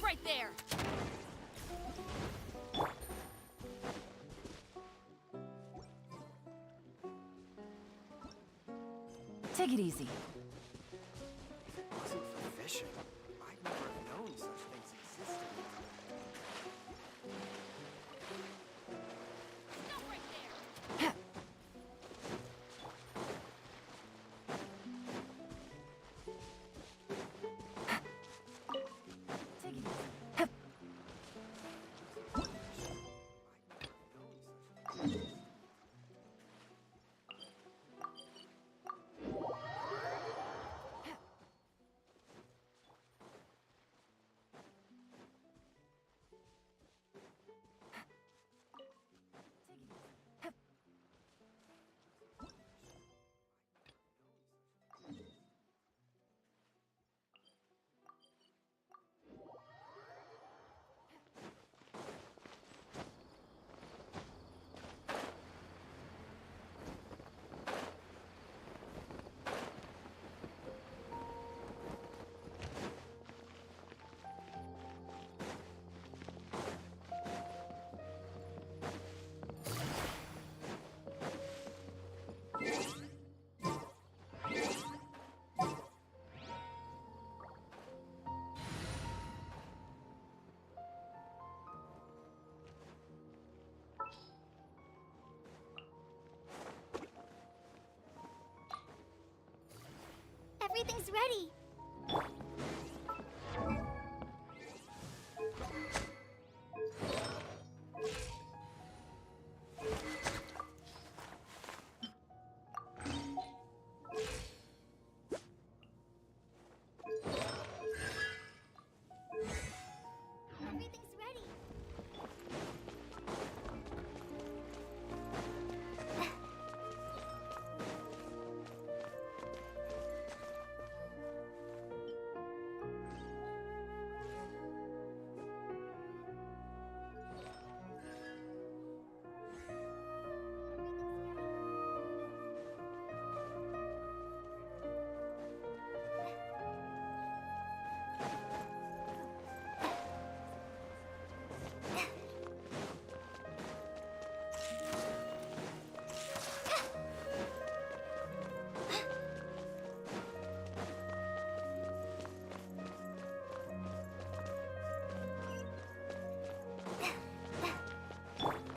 right there! Take it easy. If it wasn't for fishing, I'd never have known such things existed. Stop right there! Take it easy. Everything's ready. Everything's ready.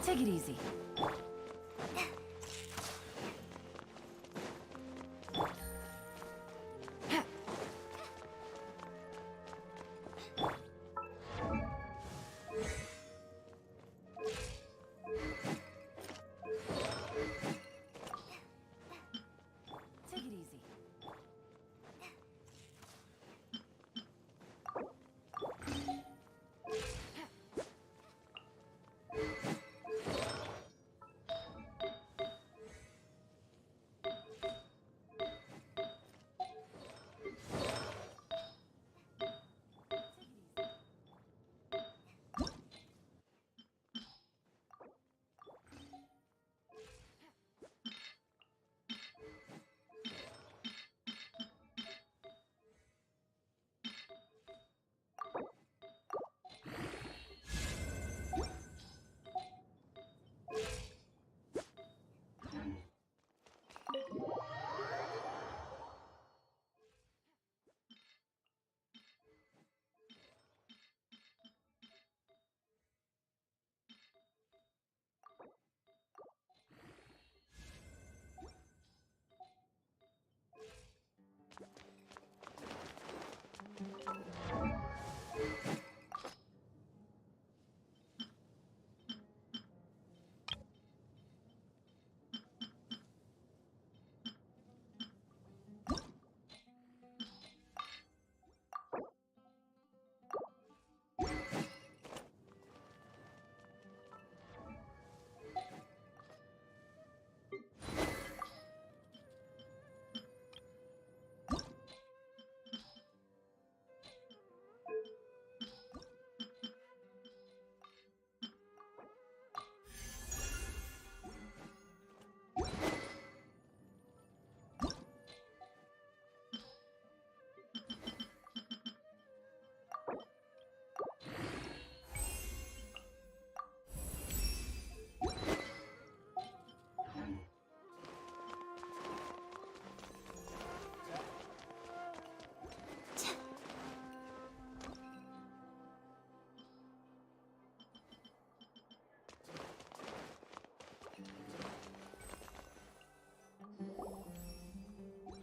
Take it easy. Take it easy.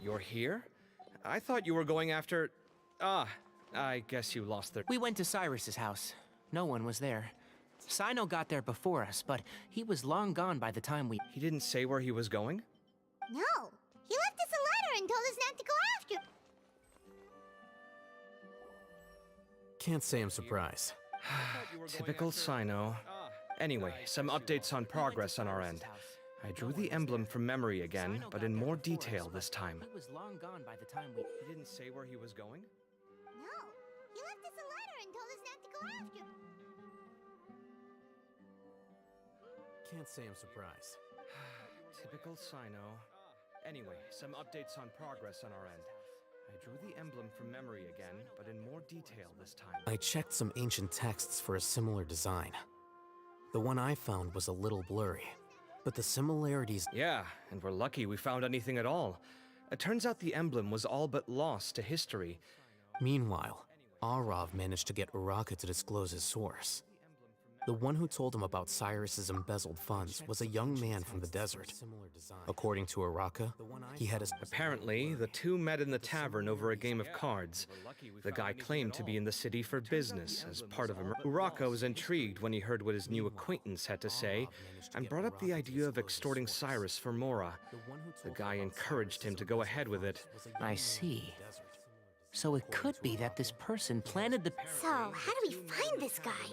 You're here? I thought you were going after... Ah, I guess you lost the... We went to Cyrus's house. No one was there. Cyno got there before us, but he was long gone by the time we... He didn't say where he was going? No, he left us a letter and told us not to go after. Can't say I'm surprised. Typical Cyno. Anyway, some updates on progress on our end. I drew the emblem from memory again, but in more detail this time. He was long gone by the time we... He didn't say where he was going? No, he left us a letter and told us not to go after. Can't say I'm surprised. Typical Cyno. Anyway, some updates on progress on our end. I drew the emblem from memory again, but in more detail this time. I checked some ancient texts for a similar design. The one I found was a little blurry, but the similarities... Yeah, and we're lucky we found anything at all. It turns out the emblem was all but lost to history. Meanwhile, Arav managed to get Uraka to disclose his source. The one who told him about Cyrus's embezzled funds was a young man from the desert. According to Araka, he had a... Apparently, the two met in the tavern over a game of cards. The guy claimed to be in the city for business as part of a... Uraka was intrigued when he heard what his new acquaintance had to say and brought up the idea of extorting Cyrus for Mora. The guy encouraged him to go ahead with it. I see. So it could be that this person planted the... So, how do we find this guy?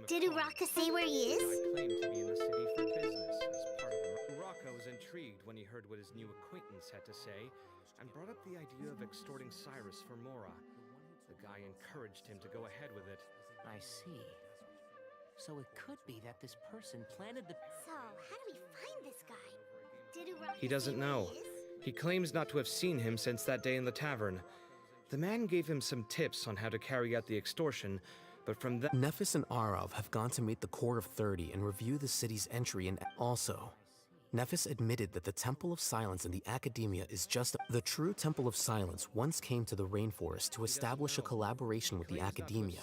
Did Uraka say where he is? Claimed to be in the city for business as part of Uraka was intrigued when he heard what his new acquaintance had to say and brought up the idea of extorting Cyrus for Mora. The guy encouraged him to go ahead with it. I see. So it could be that this person planted the... So, how do we find this guy? Did Uraka He doesn't say where know. he is? He claims not to have seen him since that day in the tavern. The man gave him some tips on how to carry out the extortion, but from that... Nephis and Arav have gone to meet the Core of 30 and review the city's entry and... Also, Nephis admitted that the Temple of Silence in the Academia is just... The true Temple of Silence once came to the rainforest to establish a collaboration with the Academia.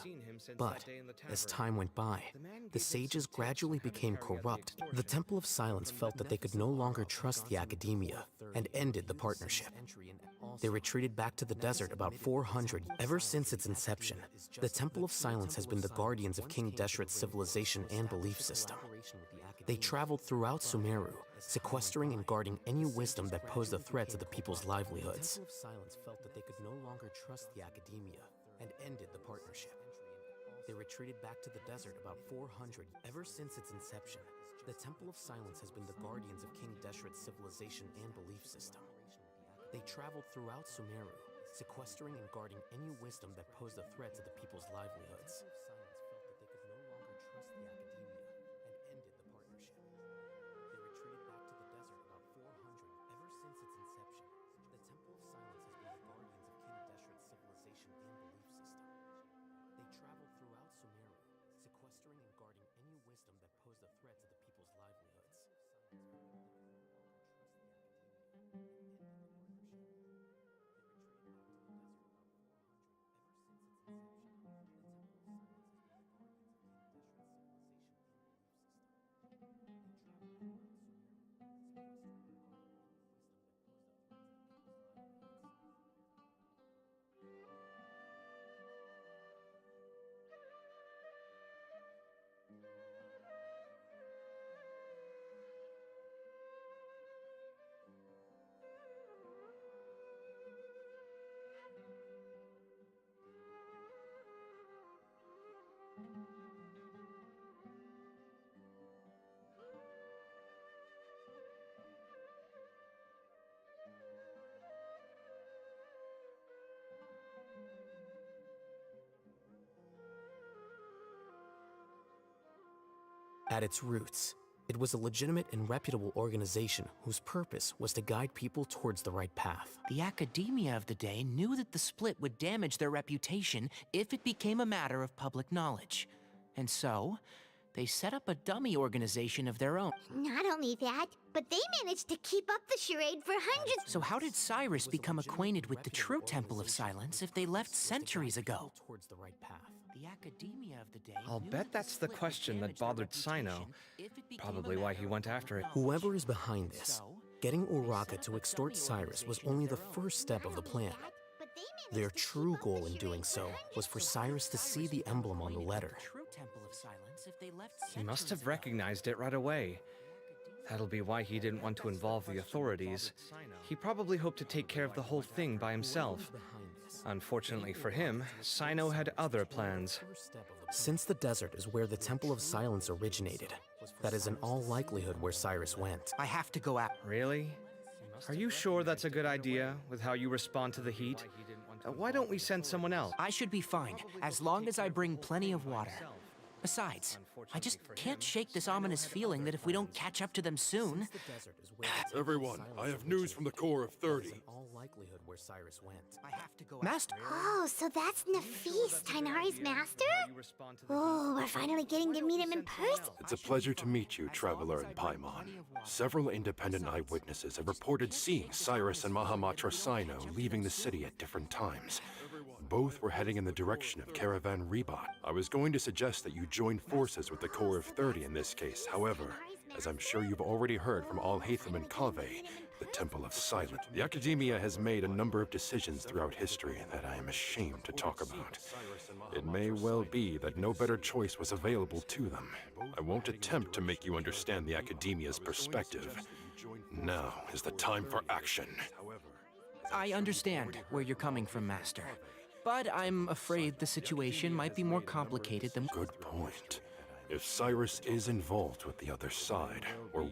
But, as time went by, the sages gradually became corrupt. The Temple of Silence felt that they could no longer trust the Academia and ended the partnership. They retreated back to the desert about 400. Ever since its inception, the Temple of Silence has been the guardians of King Deshret's civilization and belief system. They traveled throughout Sumeru, sequestering and guarding any wisdom that posed a threat to the people's livelihoods. The Temple of Silence felt that they could no longer trust the Academia and ended the partnership. They retreated back to the desert about 400. Ever since its inception, the Temple of Silence has been the guardians of King Deshret's civilization and belief system. They traveled throughout Sumeru, sequestering and guarding any wisdom that posed a threat to the people's livelihoods. The Temple of Silence felt that they could no longer trust the Academia and ended the partnership. They retreated back to the desert about 400. Ever since its inception, the Temple of Silence has been the guardians of King Deshret's civilization and belief system. They traveled throughout Sumeru, sequestering and guarding any wisdom that posed a threat to the people's livelihoods. At its roots, it was a legitimate and reputable organization whose purpose was to guide people towards the right path. The academia of the day knew that the split would damage their reputation if it became a matter of public knowledge. And so, they set up a dummy organization of their own. Not only that, but they managed to keep up the charade for hundreds. So how did Cyrus become acquainted with the true Temple of Silence if they left centuries ago? Towards the right path. The academia of the day I'll knew bet that that's the split would question that damage their bothered Cyno. reputation if it became a Probably why he matter went of after it. public Whoever knowledge. is behind this, So, getting they Uraka set to up a extort dummy Cyrus was organization only of the their own. first step of the plan. But they managed Their to keep true up the goal in charade doing for so was for hundreds. Cyrus to see the emblem on the letter. True Temple of Silence if they left He must have centuries ago. recognized it right away. That'll be why he didn't want to involve the authorities. He probably hoped to take care of the whole thing by himself. Unfortunately for him, Cyno had other plans. Since the desert is where the Temple of Silence originated, that is in all likelihood where Cyrus went. I have to go out. Really? Are you sure that's a good idea with how you respond to the heat? Why don't we send someone else? I should be fine, as long as I bring plenty of water. Besides, I just can't shake this ominous feeling that if we don't catch up to them soon... Everyone, I have news from the Core of 30. In all likelihood where Cyrus went. I have to go out. Master! Oh, so that's Nafis, Tainari's master? Oh, we're finally getting to meet him in person. It's a pleasure to meet you, traveler in Paimon. Several independent eyewitnesses have reported seeing Cyrus and Mahamatra Cyno leaving the city at different times. both were heading in the direction of Caravan Rebot. I was going to suggest that you join forces with the Corps of 30 in this case. However, as I'm sure you've already heard from Alhaitham and Kaveh, the Temple of Silence, the Academia has made a number of decisions throughout history that I am ashamed to talk about. It may well be that no better choice was available to them. I won't attempt to make you understand the Academia's perspective. Now is the time for action. I understand where you're coming from, Master. But I'm afraid the situation might be more complicated than... Good point. If Cyrus is involved with the other side, or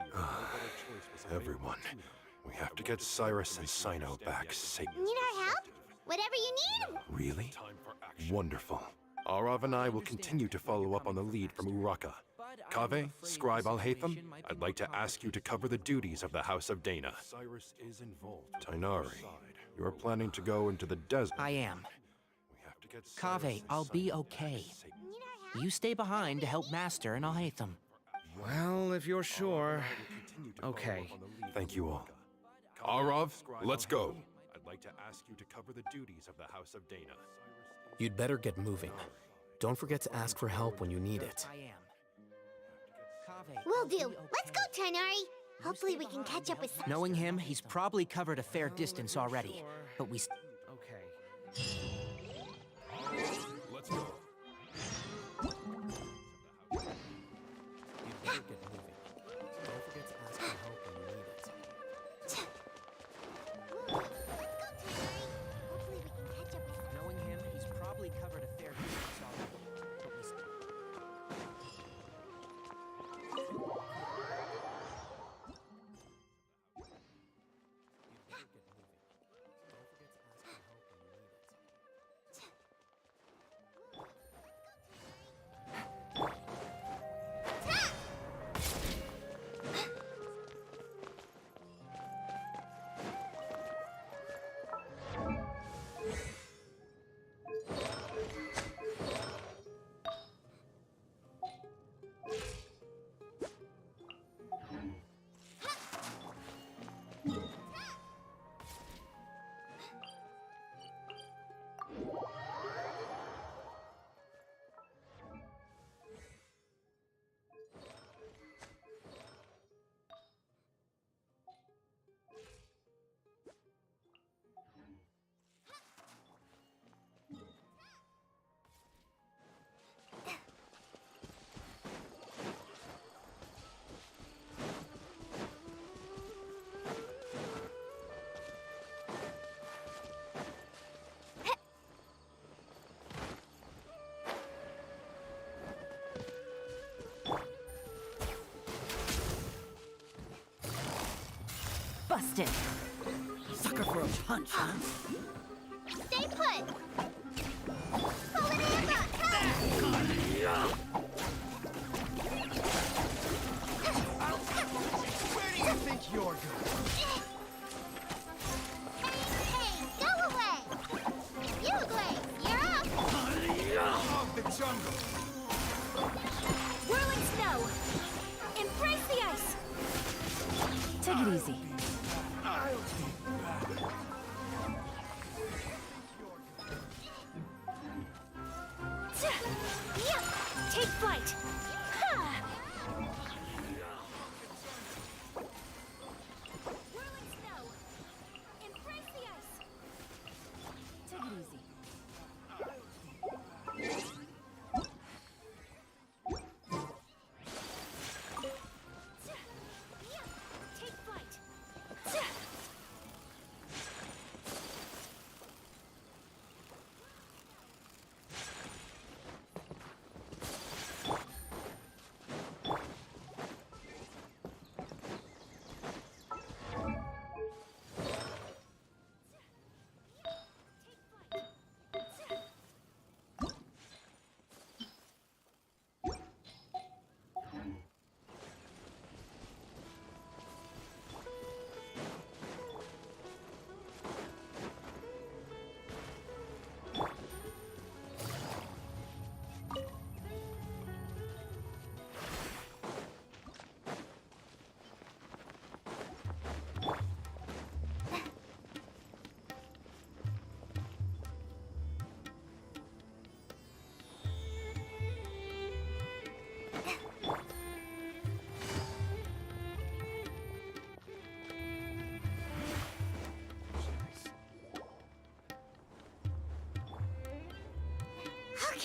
everyone, we have to get Cyrus and Cyno back safe. Need our help? Whatever you need. Really? Wonderful. Arav and I will continue to follow up on the lead from Uraka. Kaveh, Scribe Alhaitham, I'd like to ask you to cover the duties of the House of Dana. Cyrus is involved. Tainari, you are planning to go into the desert. I am. We have to get Cyrus Kaveh, and I'll be Cyno okay. back safe. Need our help? You stay behind to help Master and Alhaitham. Well, if you're sure. Okay. Thank you all. Arav, let's go. I'd like to ask you to cover the duties of the House of Dana. You'd better get moving. Don't forget to ask for help when you need it. I am. Kaveh, Will I'll be do. okay. Let's go, Tainari. Hopefully we can catch up with some. Knowing him, he's probably covered a fair distance already. But we... Okay. Let's go. You'd better get moving. Don't forget to ask for help when you need it. Let's go, Tainari. Hopefully we can catch up with some. Knowing him, he's probably covered a fair distance already. But we... You'd better get moving. Don't forget to ask for help when you need it. Busted. Sucker for a punch, huh? Stay put. Pull it in, Where do you think you're going? Hey, go away. You, Glaze, you're up. Of the jungle. Whirling snow! Embrace the ice! Take it easy. Yeah! Take flight! Ha! Whirling snow! Embrace the ice! Take it easy. Yeah! Take flight!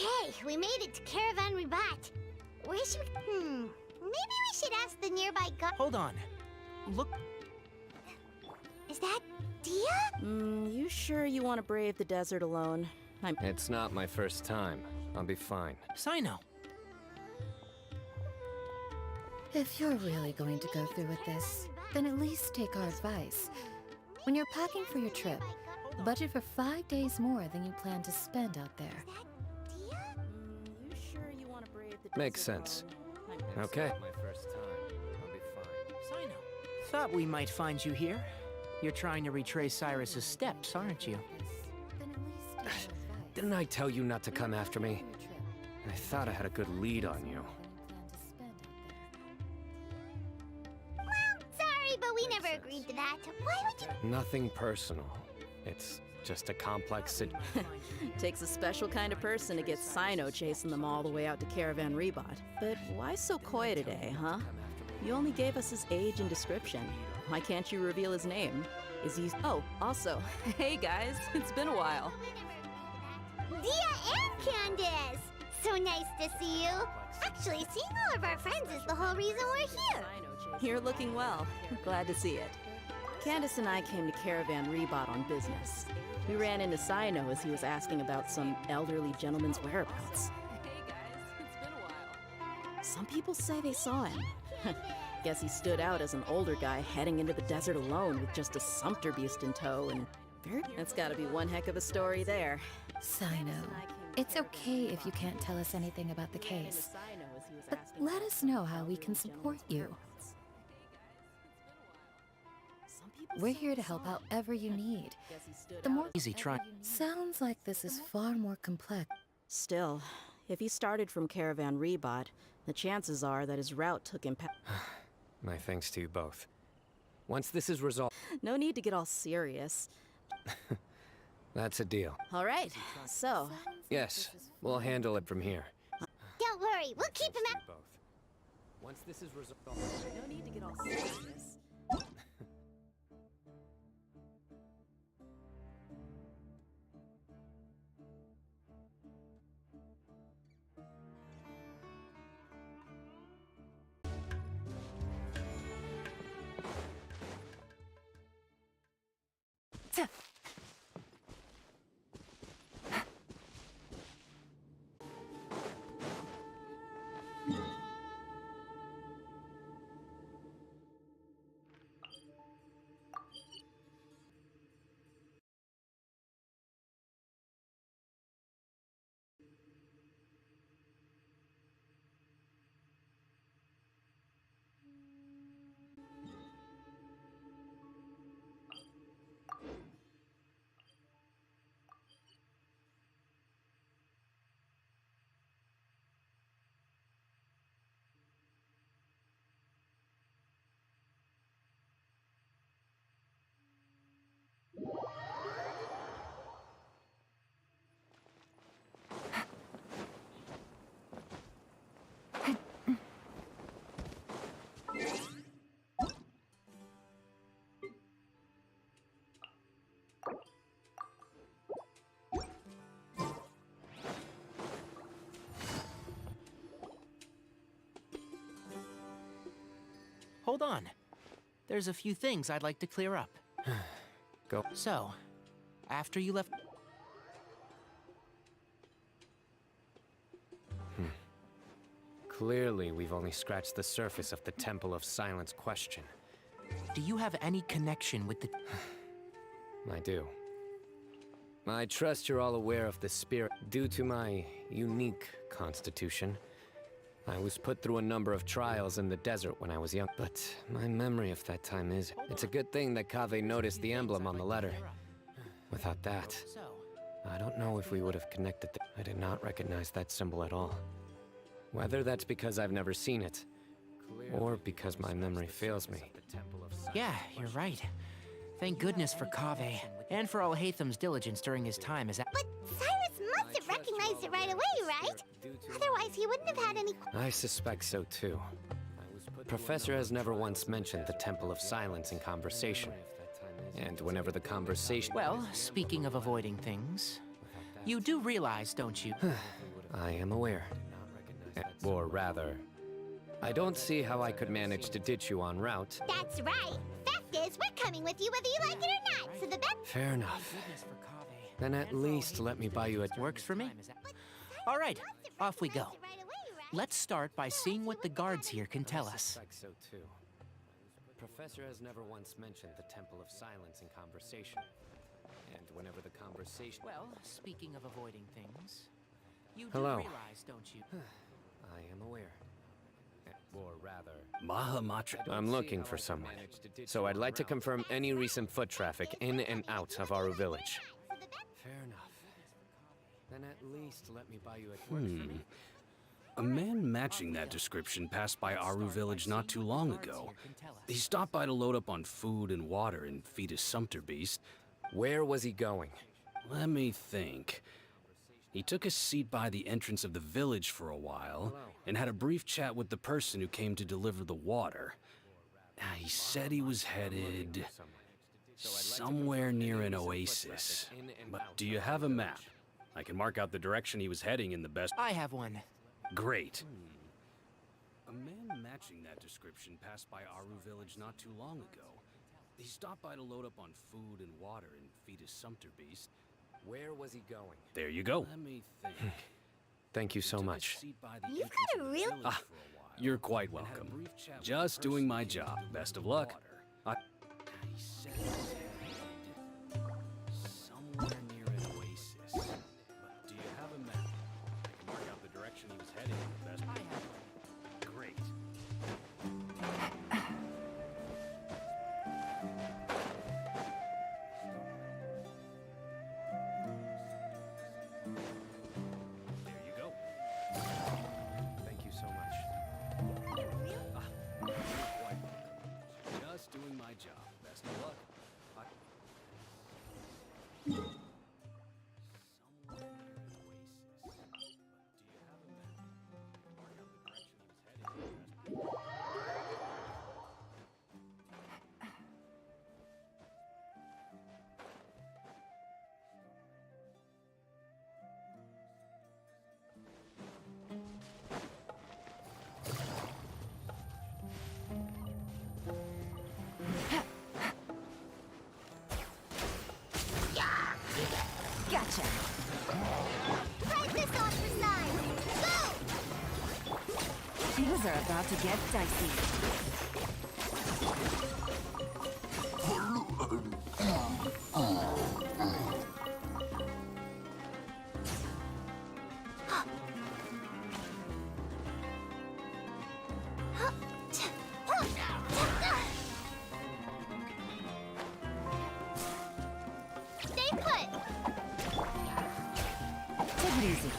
Okay, we made it to Caravan Ribat. Where should we... Maybe we should ask the nearby guard... Hold on. Look. Is that Dia? You sure you want to brave the desert alone? It's not my first time. I'll be fine. Cyno. If you're really going to go through with this, then at least take our advice. When you're packing for your trip, budget for 5 days more than you plan to spend out there. You sure you want to brave the desert Makes sense. alone? Okay. My first time. I'll be fine. Cyno. Thought we might find you here. You're trying to retrace Cyrus's steps, aren't you? Then at least take our advice. Didn't I tell you not to come after me? For your trip, I thought I had a good lead on you. than you plan to spend out there. Well, sorry, but we never agreed to that. Why would you... Nothing personal. It's just a complex Takes a special kind of person to get Cyno chasing them all the way out to Caravan Ribat. But why so coy today, huh? You only gave us his age and description. Why can't you reveal his name? Is he... Oh, also, hey guys, it's been a while. Dia and Candace! So nice to see you. Actually, seeing all of our friends is the whole reason we're here. You're looking well. Glad to see it. Candace and I came to Caravan Ribat on business. We ran into Cyno as he was asking about some elderly gentleman's whereabouts. Hey guys, it's been a while. Some people say they saw him. Guess he stood out as an older guy heading into the desert alone with just a sumpter beast in tow and... That's gotta be one heck of a story there. Cyno, it's okay if you can't tell us anything about the case. But let us know how we can support you. We're here to help however you need. The more Easy try. sounds like this is far more complex. Still, if he started from Caravan Ribat, the chances are that his route took him past... My thanks to you both. Once this is resolved... No need to get all serious. That's a deal. All right, so... Yes, we'll handle it from here. Don't worry, we'll keep him Thanks out. to you both. Once this is resolved... No need to get all serious. Hold on. There's a few things I'd like to clear up. Go. So, after you left... Clearly, we've only scratched the surface of the Temple of Silence question. Do you have any connection with the... I do. I trust you're all aware of the spirit. Due to my unique constitution, I was put through a number of trials in the desert when I was young, but my memory of that time is... It's a good thing that Kaveh noticed the emblem on the letter. Without that, So, I don't know if we would have connected. I did not recognize that symbol at all. Whether that's because I've never seen it, or because my memory fails me. yeah, you're right. Thank goodness for Kaveh, and for all Haytham's diligence during his time as... But Cyrus must have recognized it right away, right? Otherwise, he wouldn't have had any... I suspect so too. Professor has never once mentioned the Temple of Silence in conversation. And whenever the conversation... Well, speaking of avoiding things, you do realize, don't you? I am aware. Or rather, I don't see how I could manage to ditch you en route. That's right. Fact is, we're coming with you whether you like it or not. So the best. Fair enough. Then at least let me buy you a... Works for me. All right, off we go. Let's start by seeing what the guards here can tell us. So too. Professor has never once mentioned the Temple of Silence in conversation. And whenever the conversation... Well, speaking of avoiding things, you do Hello. realize, don't you? I am aware. Or rather... Mahamatra. I'm looking for someone. So I'd like to confirm any recent foot traffic in and out of Aru Village. Fair enough. Then at least let me buy you a... Works for me. A man matching that description passed by Aru Village not too long ago. He stopped by to load up on food and water and feed his sumpter beast. Where was he going? Let me think. He took a seat by the entrance of the village for a while and had a brief chat with the person who came to deliver the water. He said he was headed somewhere near an oasis. But do you have a map? I can mark out the direction he was heading in the best... I have one. Great. A man matching that description passed by Aru Village not too long ago. He stopped by to load up on food and water and feed his sumpter beast. Where was he going? There you go. Let me think. Thank you so much. You've got a real. You're quite welcome. Just doing my job. Best of luck. He said he was headed somewhere near an oasis. But do you have a map? I can mark out the direction he was heading. Best. I have one. Great. There you go. Thank you so much. You're quite welcome. Just doing my job. Best of luck. Somewhere near an oasis. But do you have a map? Mark out the direction he was heading. Gotcha. Break this on for size. Go! Things are about to get dicey. Stay put. Take it easy.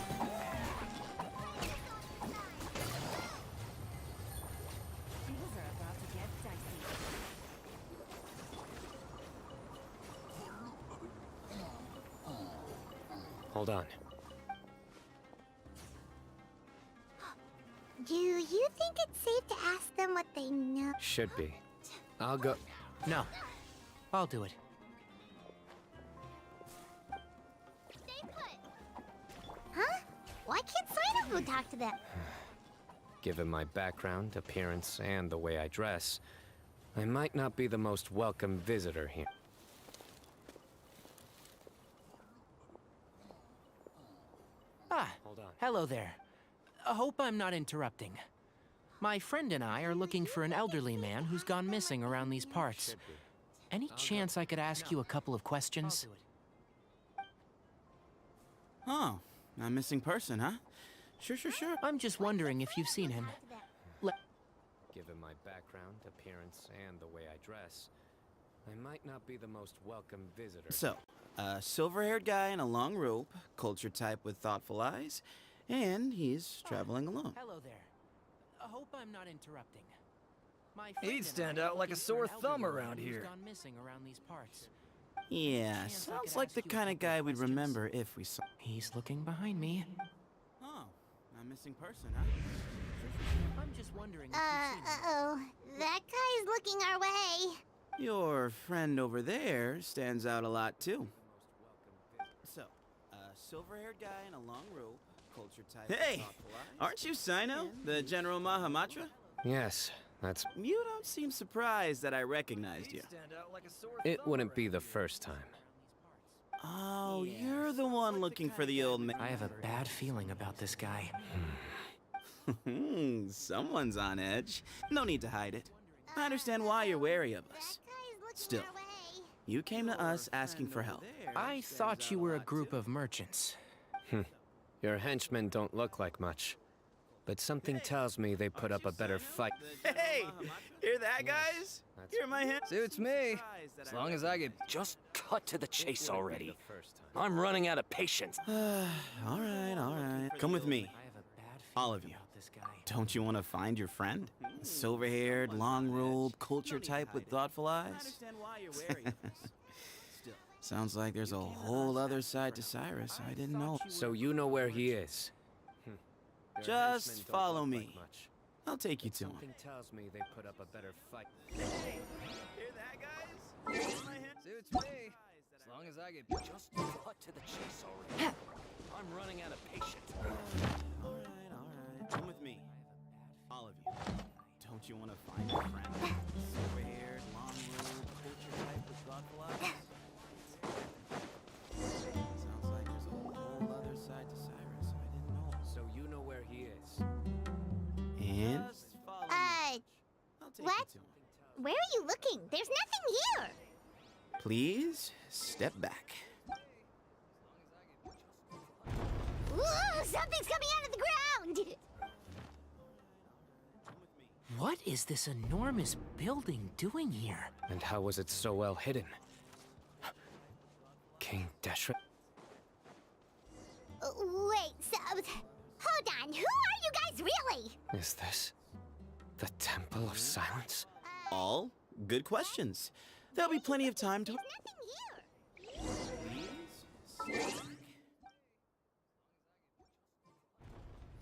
Things are about to get dicey. Hold on. Do you think it's safe to ask them what they know? Should be. I'll go... No, I'll do it. Stay put. Huh? Why can't Cyno go talk to them? Given my background, appearance, and the way I dress, I might not be the most welcome visitor here. Ah, Hold on. hello there. I hope I'm not interrupting. My friend and I are looking for an elderly man who's gone missing around these parts. Any chance I could ask you a couple of questions? Oh, a missing person, huh? Sure. I'm just wondering if you've seen him. Given my background, appearance, and the way I dress, I might not be the most welcome visitor. So, a silver-haired guy in a long robe, culture type with thoughtful eyes, and he's traveling alone. Hello there. I hope I'm not interrupting. My friend He'd and stand I are out like a looking for sore an elderly thumb man around who's here. gone missing around these parts. Yeah, sounds like the kind of guy we'd remember if we saw. He's looking behind me. Oh, a missing person, huh? I'm just wondering if you've seen him. Uh-oh. That guy's looking our way. Your friend over there stands out a lot too. So, a silver-haired guy in a long robe, Hey, aren't you Cyno, the General Mahamatra? Yes, that's... You don't seem surprised that I recognized you. It wouldn't be the first time. Oh, you're the one looking for the old man. I have a bad feeling about this guy. Someone's on edge. No need to hide it. I understand why you're wary of us. Still, you came to us asking for help. I thought you were a group of merchants. Your henchmen don't look like much. But something tells me they put up a better fight. Hey! Hear that, guys? Hear my hint? Suits me. As long as I get... Just cut to the chase already. I'm running out of patience. All right. Come with me. All of you. Don't you want to find your friend? Silver-haired, long-robed, culture type with thoughtful eyes? Sounds like there's a whole other side to Cyrus I didn't know. So you know where he is? Just follow me. I'll take you to him. Something tells me they put up a better fight. Hey! Hear that, guys? Suits me. As long as I get... Just cut to the chase already. I'm running out of patience. All right. Come with me. All of you. Don't you want to find your friend? Silver-haired, long-robed, culture type with thoughtful eyes? Sounds like there's a whole other side to Cyrus I didn't know. So you know where he is? And? What? Where are you looking? There's nothing here. Please, step back. Ooh, something's coming out of the ground! What is this enormous building doing here? And how was it so well hidden? King Deshra? Wait, so... Hold on, who are you guys really? Is this the Temple of Silence? All good questions. There'll be plenty of time to... There's nothing here. Please, step back.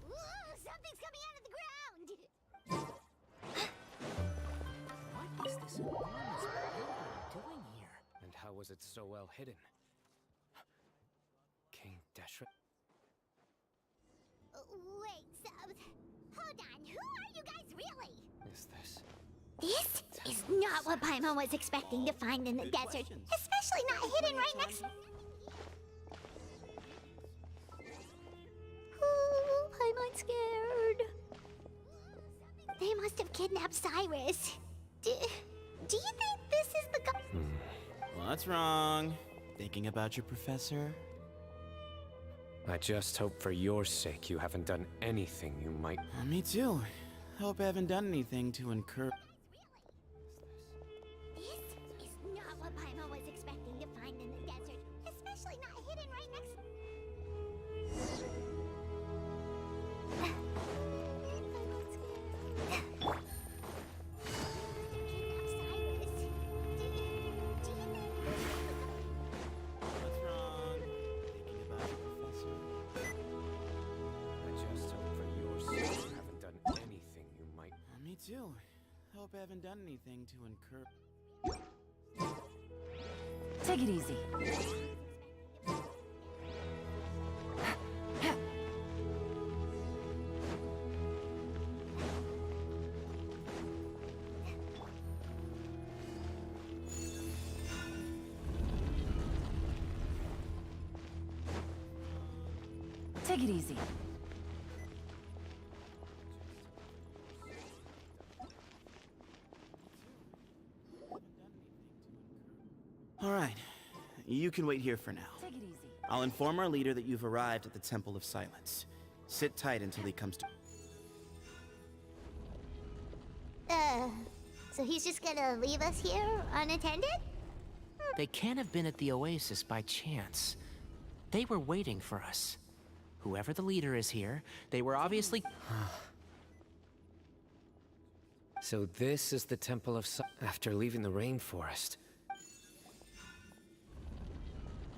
Ooh, something's coming out of the ground! What is this enormous building doing here? And how was it so well hidden? King Deshra? Wait, so... Hold on, who are you guys really? Is this... This is not what Paimon was expecting to find in the desert, especially not hidden right next... Ooh, Paimon's scared. They must have kidnapped Cyrus. Do you think this is the guy? What's wrong? Thinking about your professor? I just hope for your sake you haven't done anything you might... Me too. Hope I haven't done anything to incur... This is not what Paimon was expecting to find in the desert, especially not hidden right next... What's wrong? Thinking about your professor? I just hope for your sake you haven't done anything you might... Me too. Hope I haven't done anything to incur... Take it easy. Take it easy. All right. You can wait here for now. Take it easy. I'll inform our leader that you've arrived at the Temple of Silence. Sit tight until he comes to... So he's just gonna leave us here unattended? They can't have been at the Oasis by chance. They were waiting for us. Whoever the leader is here, they were obviously... So this is the Temple of after leaving the rainforest.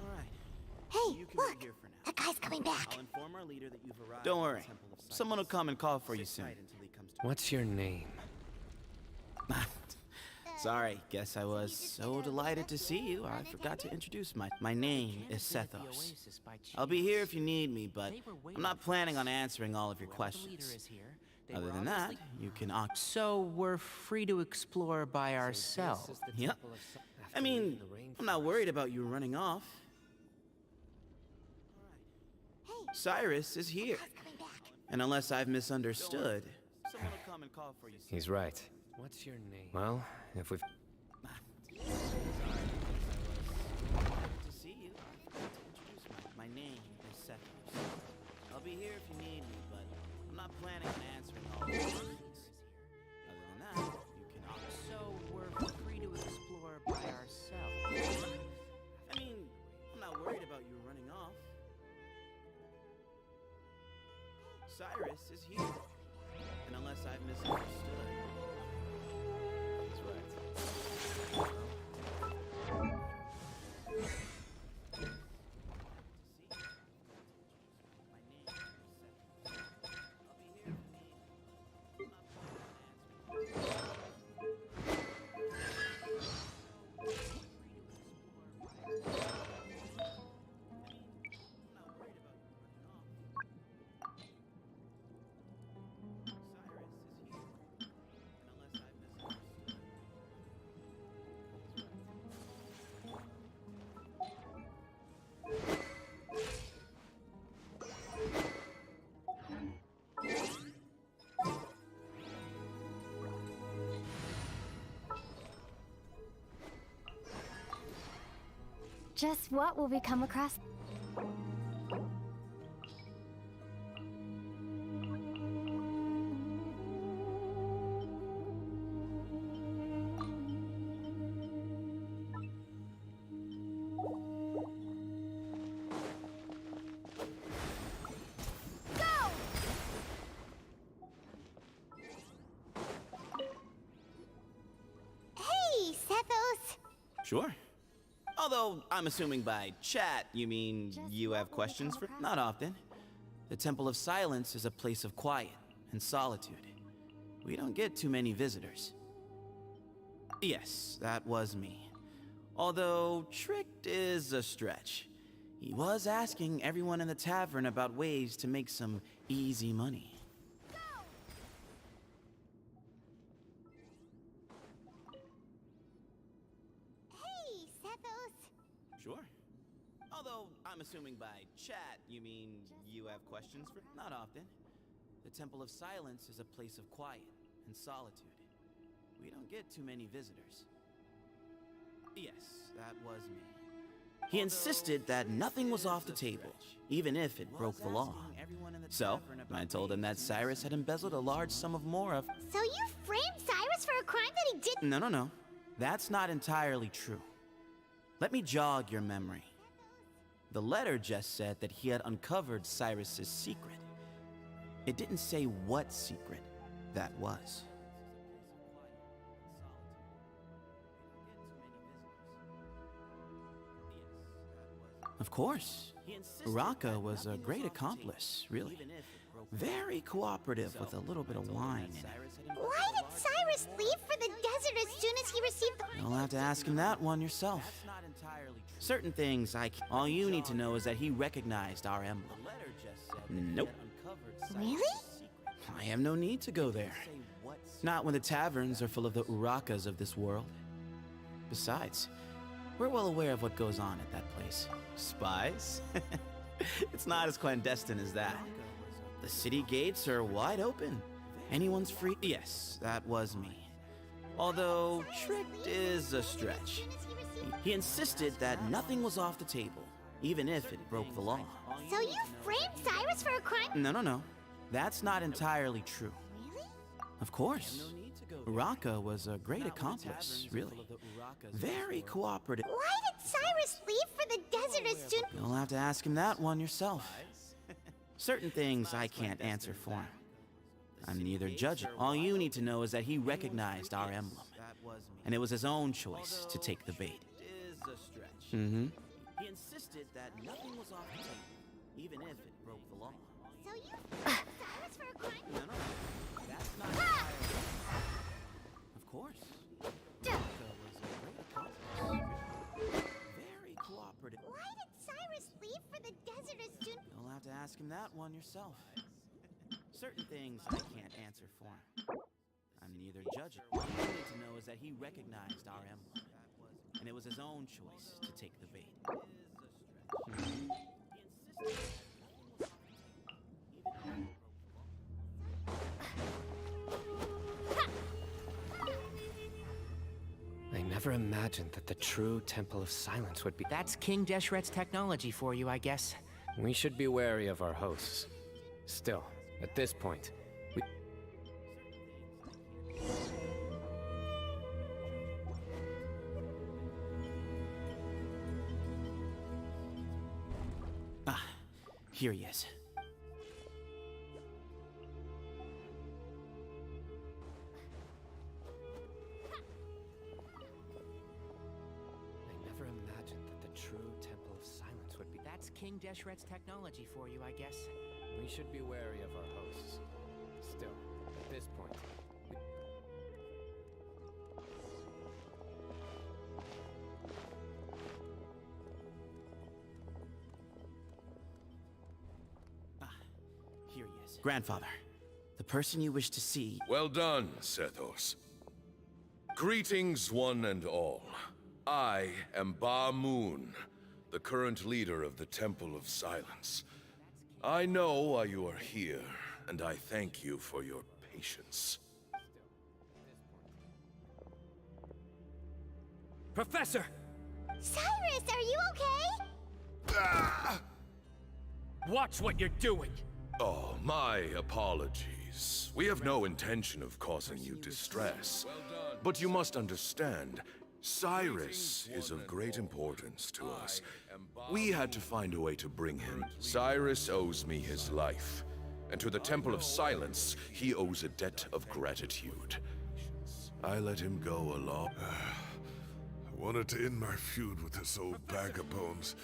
All right. Hey, You can look! wait here for now. That guy's coming back! I'll inform our leader that you've arrived. Don't worry. Someone will come and call for you soon. What's your name? Sorry, guess I was so delighted to see you, I forgot to introduce my name is Sethos. I'll be here if you need me, but I'm not planning on answering all of your questions. Other than that, you can So we're free to explore by ourselves. Yep. I mean, I'm not worried about you running off. Cyrus is here. And unless I've misunderstood, someone will come and call for you. He's right. What's your name? Well, if we've... To see you. My name is Sethos. I'll be here if you need me, but I'm not planning on answering all your questions. Other than that, you can So we're free to explore by ourselves. I mean, I'm not worried about you running off. Cyrus is here. And unless I've misunderstood. That's right. Just what will we come across? Hey, Sethos! Sure. Although, I'm assuming by chat, you mean you have questions for... Not often. The Temple of Silence is a place of quiet and solitude. We don't get too many visitors. Yes, that was me. Although, tricked is a stretch. He was asking everyone in the tavern about ways to make some easy money. Hey, Sethos! Sure. Although, I'm assuming by chat, you mean you have questions for... Not often. The Temple of Silence is a place of quiet and solitude. We don't get too many visitors. Yes, that was me. He insisted that nothing was off the table, even if it broke the law. So, I told him that Cyrus had embezzled a large sum of more of... So you framed Cyrus for a crime that he didn't... No. That's not entirely true. Let me jog your memory. The letter just said that he had uncovered Cyrus's secret. It didn't say what secret that was. Of course. Uraka was a great accomplice, really. Very cooperative with a little bit of wine in it. Why did Cyrus leave for the desert as soon as he received the... You'll have to ask him that one yourself. Certain things all you need to know is that he recognized our emblem. Nope. Really? I have no need to go there. Not when the taverns are full of the Urakas of this world. Besides, we're well aware of what goes on at that place. Spies? It's not as clandestine as that. The city gates are wide open. Anyone's free. Yes, that was me. Although, tricked is a stretch. He insisted that nothing was off the table, even if it broke the law. So you framed Cyrus for a crime... No. That's not entirely true. Really? Of course. Uraka was a great accomplice, really. Very cooperative. Why did Cyrus leave for the desert as soon... You'll have to ask him that one yourself. Certain things I can't answer for him. I'm neither judging. All you need to know is that he recognized our emblem. And it was his own choice to take the bait. Mm-hmm. He insisted that nothing was off the table, even if it broke the law. So you framed Cyrus for a crime... No. That's not entirely... Of course. did Cyrus leave for the desert as soon? You'll have to ask him that one yourself. Certain things I can't answer for him. I'm neither judge. All you need to know is that he recognized our emblem, and it was his own choice to take the bait. I never imagined that the true Temple of Silence would be. That's King Deshret's technology for you, I guess. We should be wary of our hosts. Still, at this point, we... Ah, here he is. That's King Deshret's technology for you, I guess. We should be wary of our hosts. Still, at this point, Here he is. Grandfather, the person you wish to see. Well done, Sethos. Greetings, one and all. I am Ba Moon, the current leader of the Temple of Silence. I know why you are here, and I thank you for your patience. Professor! Cyrus, are you okay? Ah! Watch what you're doing! Oh, my apologies. We have no intention of causing you distress. But you must understand, Cyrus is of great importance to us. We had to find a way to bring him. Cyrus owes me his life, and to the Temple of Silence, he owes a debt of gratitude. I let him go along. I wanted to end my feud with this old bag of bones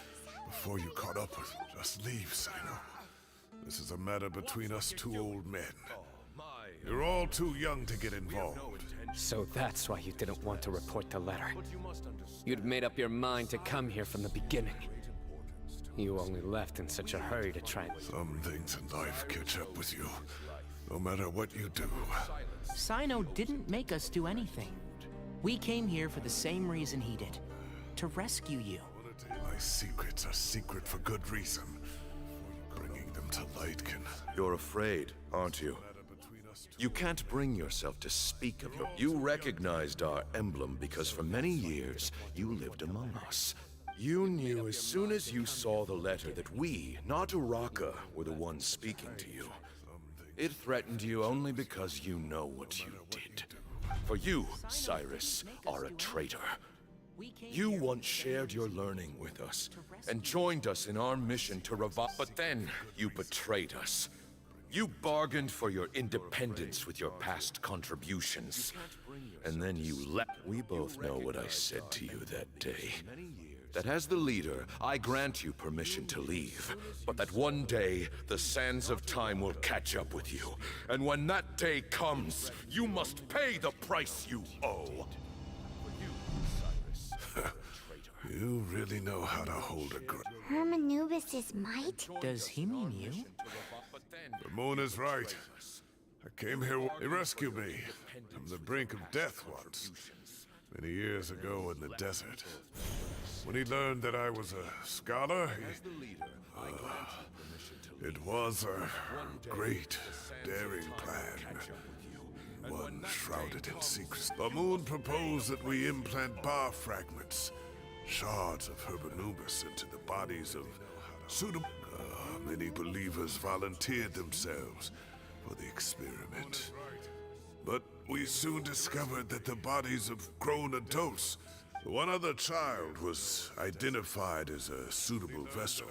before you caught up with him. Just leave, Cyno. This is a matter between us two old men. You're all too young to get involved. So that's why you didn't want to report the letter. You'd made up your mind to come here from the beginning. You only left in such a hurry to try and... Some things in life catch up with you, no matter what you do. Cyno didn't make us do anything. We came here for the same reason he did. To rescue you. My secrets are secret for good reason. Bringing them to light can... You're afraid, aren't you? You can't bring yourself to speak of your... You recognized our emblem because for many years, you lived among us. You knew as soon as you saw the letter that we, not Uraka, were the ones speaking to you. It threatened you only because you know what you did. For you, Cyrus, are a traitor. You once shared your learning with us, and joined us in our mission to revive... But then, you betrayed us. You bargained for your independence with your past contributions. And then you left. We both know what I said to you that day. That as the leader, I grant you permission to leave. But that one day, the sands of time will catch up with you. And when that day comes, you must pay the price you owe. You really know how to hold a grudge. Hermanubis' might? Does he mean you? The moon is right. I came here. He rescued me from the brink of death once, many years ago in the desert. When he learned that I was a scholar, it was a great, daring plan. One shrouded in secrecy. The moon proposed that we implant bar fragments, shards of Hermanubis, into the bodies of suitable... Many believers volunteered themselves for the experiment. But we soon discovered that the bodies of grown adults... One other child was identified as a suitable vessel,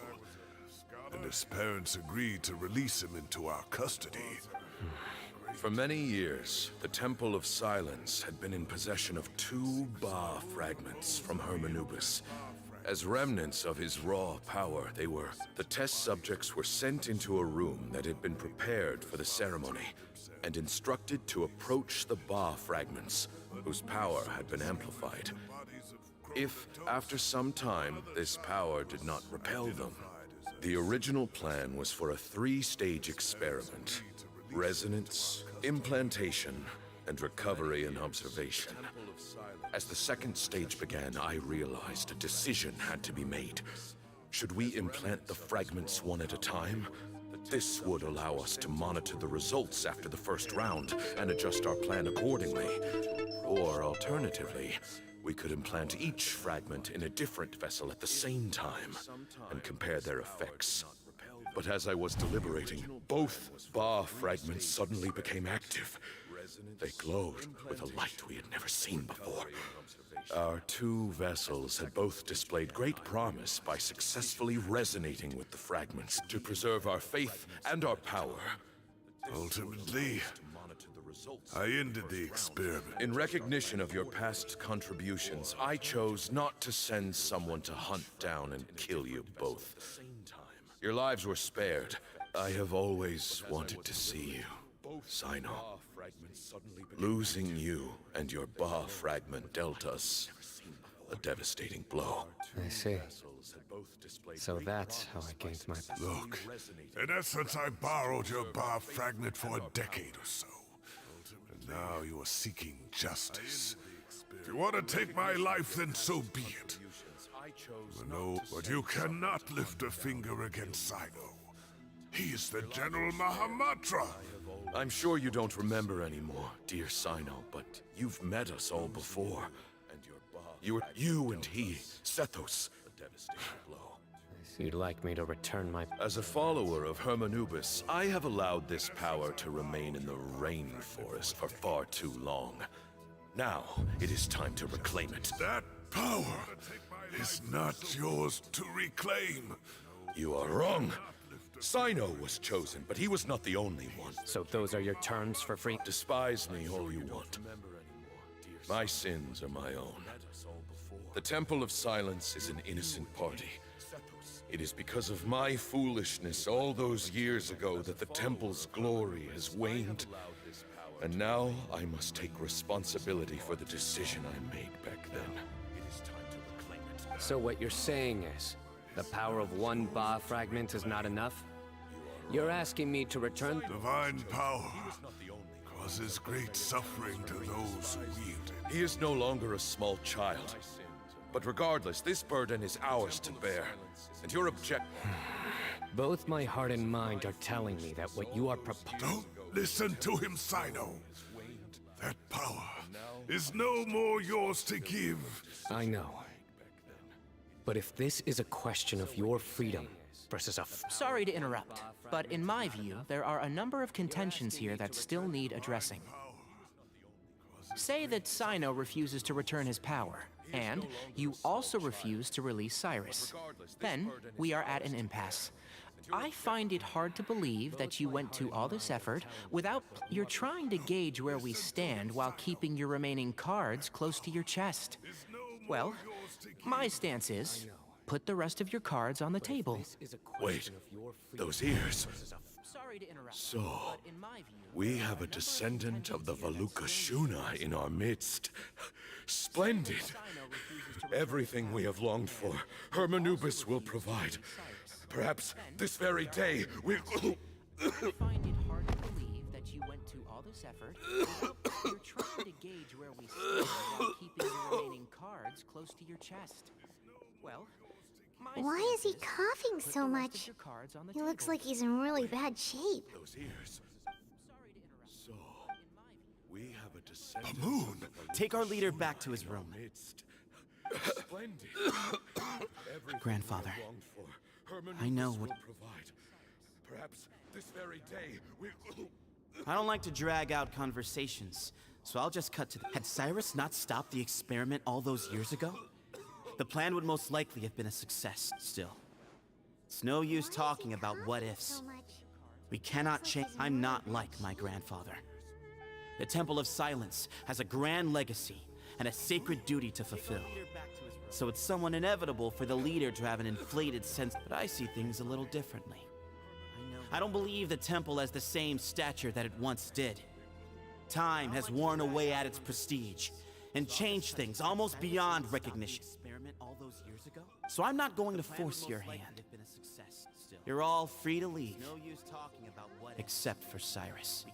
and his parents agreed to release him into our custody. For many years, the Temple of Silence had been in possession of 2 Ba fragments from Hermanubis. As remnants of his raw power, the test subjects were sent into a room that had been prepared for the ceremony, and instructed to approach the Ba fragments, whose power had been amplified. If, after some time, this power did not repel them, the original plan was for a 3-stage experiment: resonance, implantation, and recovery and observation. As the second stage began, I realized a decision had to be made. Should we implant the fragments one at a time? This would allow us to monitor the results after the first round and adjust our plan accordingly. Or alternatively, we could implant each fragment in a different vessel at the same time and compare their effects. But as I was deliberating, both Ba fragments suddenly became active. They glowed with a light we had never seen before. Our 2 vessels had both displayed great promise by successfully resonating with the fragments to preserve our faith and our power. Ultimately, I ended the experiment. In recognition of your past contributions, I chose not to send someone to hunt down and kill you both. Your lives were spared. I have always wanted to see you, Cyno. Losing you and your Ba fragment dealt us a devastating blow. I see. So that's how I gained my... Look, in essence, I borrowed your Ba fragment for a decade or so. And now you are seeking justice. If you want to take my life, then so be it. But you cannot lift a finger against Cyno. He is the General Mahamatra. I'm sure you don't remember anymore, dear Cyno, but you've met us all before. You and he, Sethos. A devastating blow. You'd like me to return my... As a follower of Hermanubis, I have allowed this power to remain in the rainforest for far too long. Now, it is time to reclaim it. That power is not yours to reclaim. You are wrong. Cyno was chosen, but he was not the only one. So those are your terms for free? Despise me all you want. My sins are my own. The Temple of Silence is an innocent party. It is because of my foolishness all those years ago that the Temple's glory has waned. And now I must take responsibility for the decision I made back then. It is time to reclaim it. So what you're saying is, the power of 1 Ba fragment is not enough? You're asking me to return... Divine power causes great suffering to those who wield it. He is no longer a small child. But regardless, this burden is ours to bear. And your Both my heart and mind are telling me that what you are proposing... Don't listen to him, Cyno. That power is no more yours to give. I know. But if this is a question of your freedom versus a... Sorry to interrupt, but in my view, there are a number of contentions here that still need addressing. Say that Cyno refuses to return his power, and you also refuse to release Cyrus. Then, we are at an impasse. I find it hard to believe that you went to all this effort without... You're trying to gauge where we stand while keeping your remaining cards close to your chest. Well, my stance is, put the rest of your cards on the table. Wait, those ears. Sorry to interrupt. So, we have a descendant of the Valukashuna in our midst. Splendid. Everything we have longed for, Hermanubis will provide. Perhaps this very day we'll... I find it hard to believe that you went to all this effort without... You're trying to gauge where we stand while keeping your remaining cards close to your chest. Well... Why is he coughing so much? He looks like he's in really bad shape. Those ears. So, we have a descendant... Moon! Take our leader back to his room. Splendid. Grandfather, I know what... Perhaps this very day we'll... I don't like to drag out conversations, so I'll just cut to the... Had Cyrus not stopped the experiment all those years ago? The plan would most likely have been a success still. It's no use talking about what-ifs. We cannot change... I'm not like my grandfather. The Temple of Silence has a grand legacy and a sacred duty to fulfill. So it's somewhat inevitable for the leader to have an inflated sense, but I see things a little differently. I don't believe the temple has the same stature that it once did. Time has worn away at its prestige, and changed things almost beyond recognition. So I'm not going to force your hand. You're all free to leave, except for Cyrus.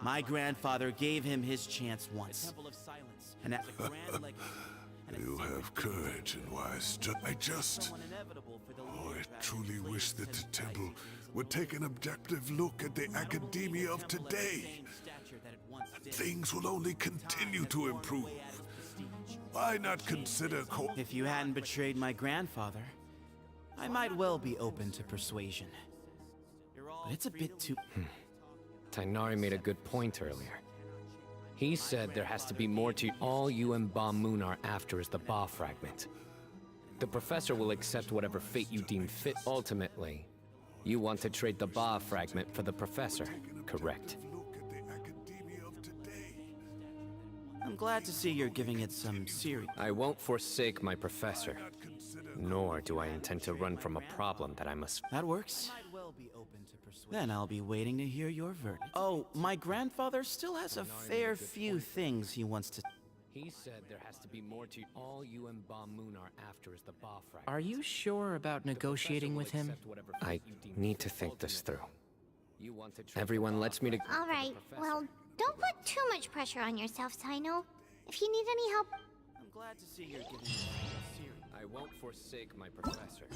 My grandfather gave him his chance once. And You have courage and wise I truly wish that the temple would take an objective look at the academia of today. And things will only continue to improve. Why not consider If you hadn't betrayed my grandfather, I might well be open to persuasion. But it's a bit too... Tainari made a good point earlier. He said there has to be more to all you and Ba Moon are after is the Ba fragment. The professor will accept whatever fate you deem fit. Ultimately, you want to trade the Ba fragment for the professor, correct? I'm glad to see you're giving it some serious... I won't forsake my professor, nor do I intend to run from a problem that I must... That works. Then I'll be waiting to hear your verdict. Oh, my grandfather still has a fair few things he wants to... He said there has to be more to all you and Ba Moon are after is the Ba fragment. Are you sure about negotiating with him? I need to think this through. Everyone lets me to... All right, well, don't put too much pressure on yourself, Cyno. If you need any help... I'm glad to see you're giving it serious. I won't forsake my professor,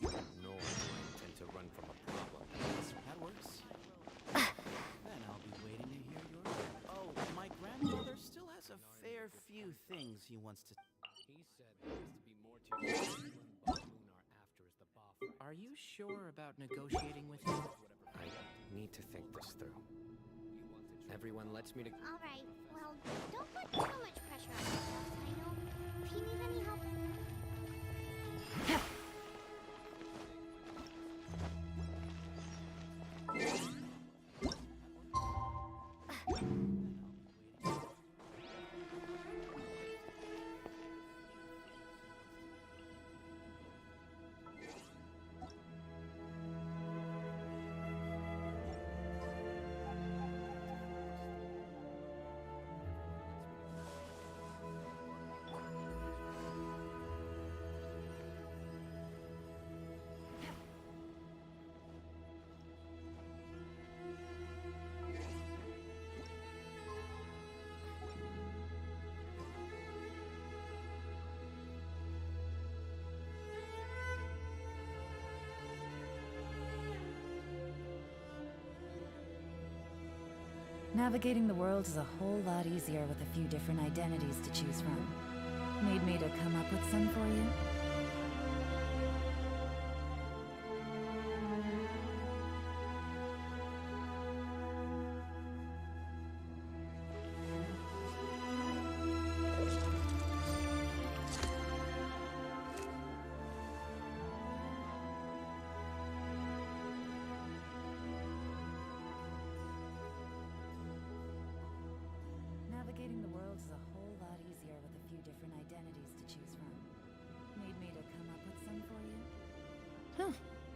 nor do I intend to run from a problem. That works. Then I'll be waiting to hear your verdict. Oh, my grandfather still has a fair few things he wants to... He said there has to be more to all you and Ba Moon are after is the Ba fragment. Are you sure about negotiating with him? I need to think this through. Everyone lets me to... All right, well, don't put too much pressure on yourself, Cyno. If you need any help... Navigating the world is a whole lot easier with a few different identities to choose from. Need me to come up with some for you? Navigating the world is a whole lot easier with a few different identities to choose from. Need me to come up with some for you? Huh,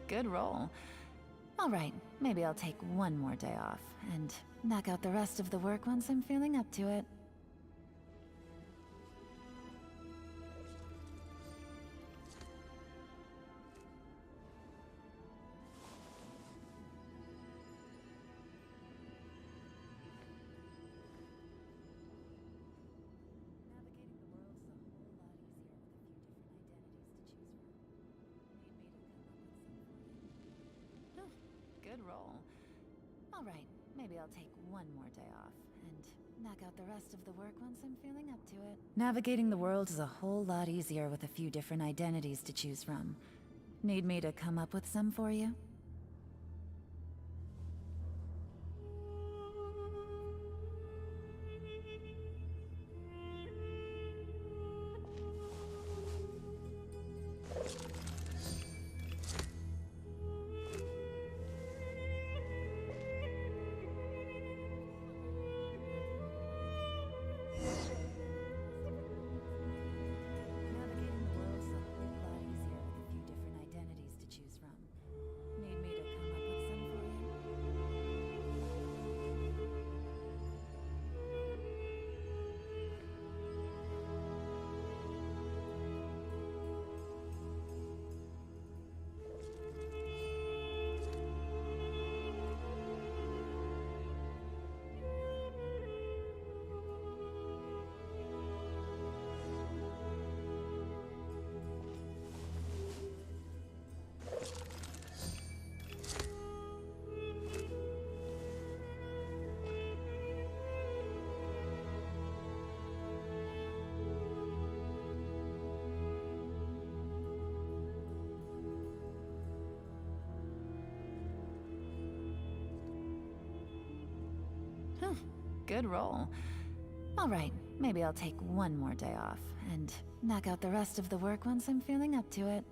good roll. All right, maybe I'll take one more day off, and knock out the rest of the work once I'm feeling up to it. Good roll. All right, maybe I'll take one more day off, and knock out the rest of the work once I'm feeling up to it. Navigating the world is a whole lot easier with a few different identities to choose from. Need me to come up with some for you? Good roll. All right, maybe I'll take one more day off and knock out the rest of the work once I'm feeling up to it.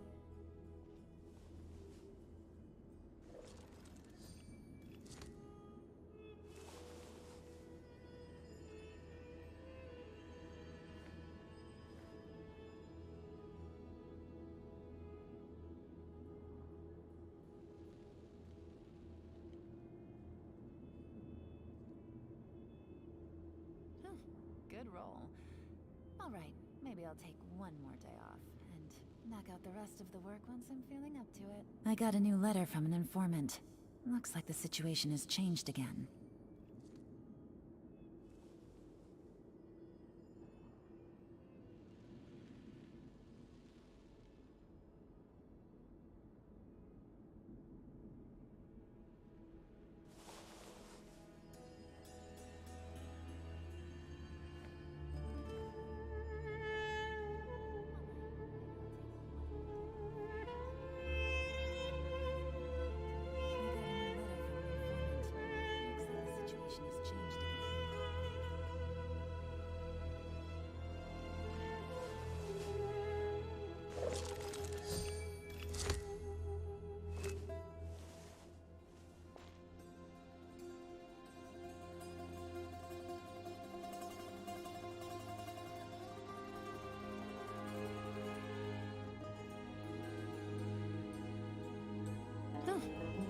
Good roll. All right, maybe I'll take one more day off and knock out the rest of the work once I'm feeling up to it. I got a new letter from an informant. Looks like the situation has changed again.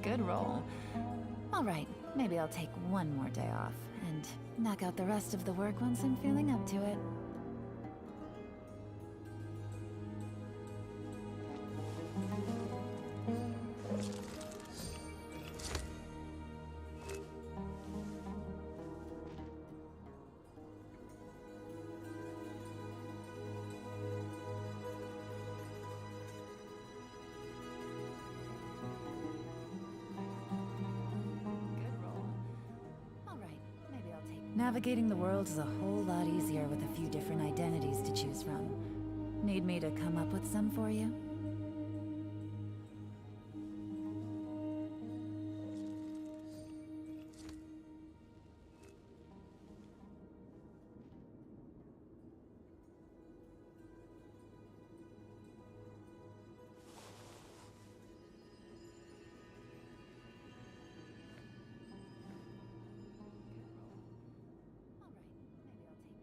Good roll. All right, maybe I'll take one more day off and knock out the rest of the work once I'm feeling up to it. Navigating the world is a whole lot easier with a few different identities to choose from. Need me to come up with some for you?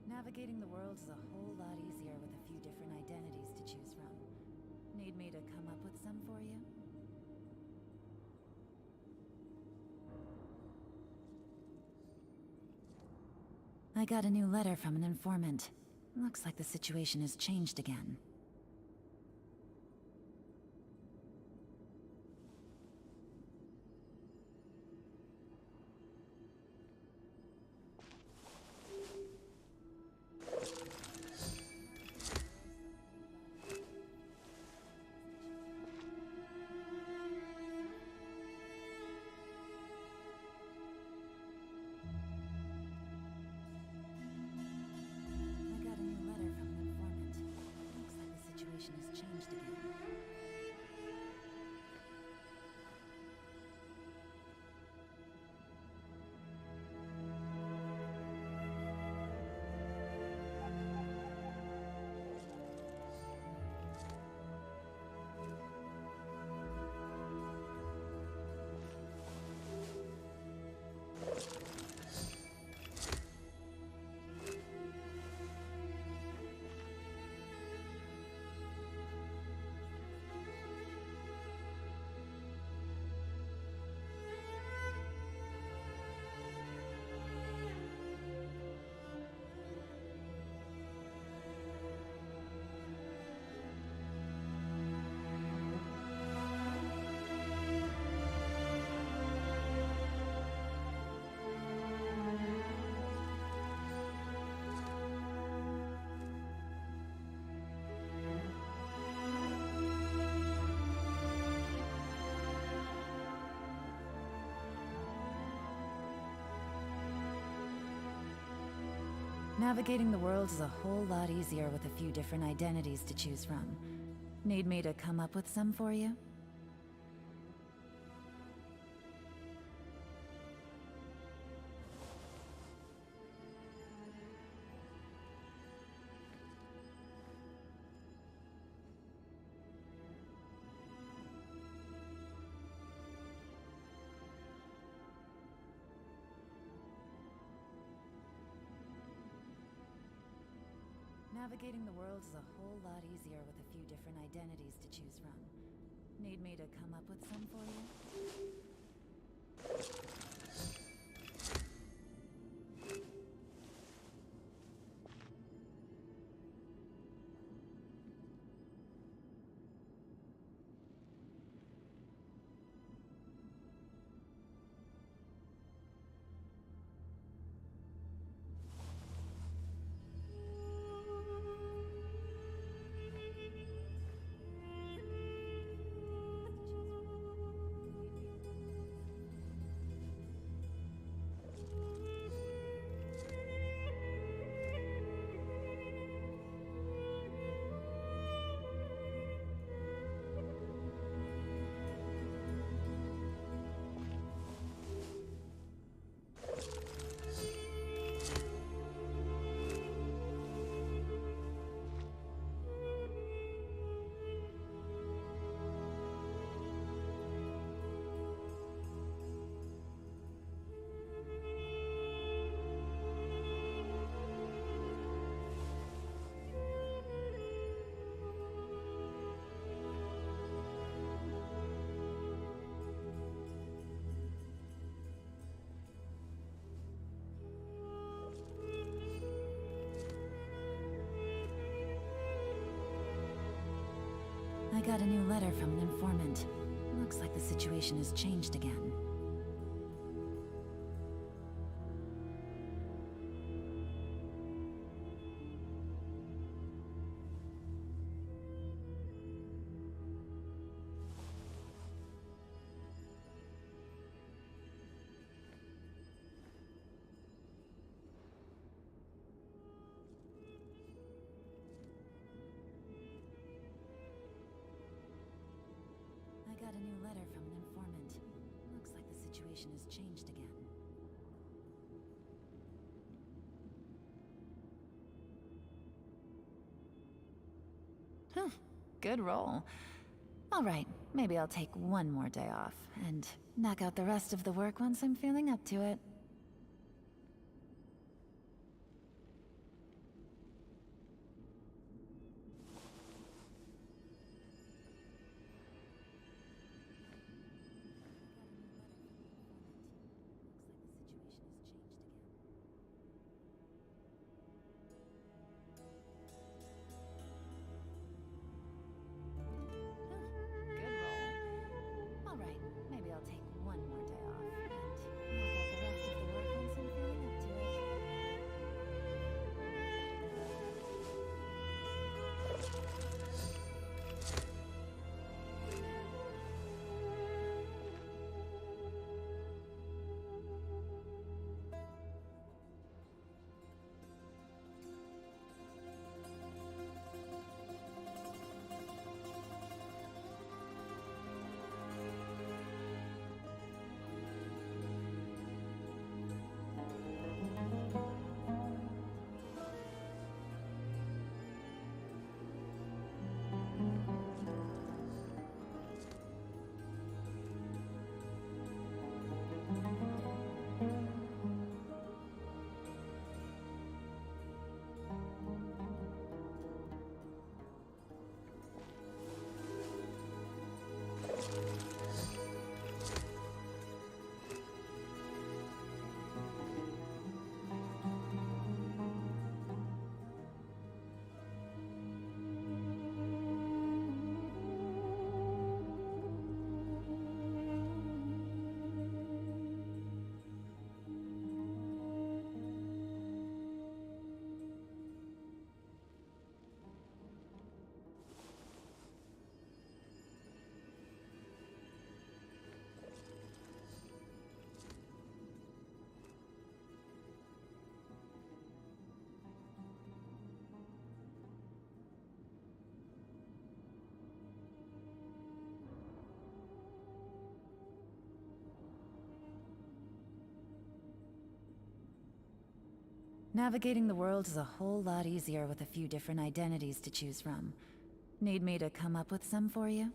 Navigating the world is a whole lot easier with a few different identities to choose from. Need me to come up with some for you? I got a new letter from an informant. Looks like the situation has changed again. Navigating the world is a whole lot easier with a few different identities to choose from. Need me to come up with some for you? Navigating the world is a whole lot easier with a few different identities to choose from. Need me to come up with some for you? I got a new letter from an informant. Looks like the situation has changed again. I got a new letter from an informant. Looks like the situation has changed again. Good roll. All right, maybe I'll take one more day off and knock out the rest of the work once I'm feeling up to it. Navigating the world is a whole lot easier with a few different identities to choose from. Need me to come up with some for you?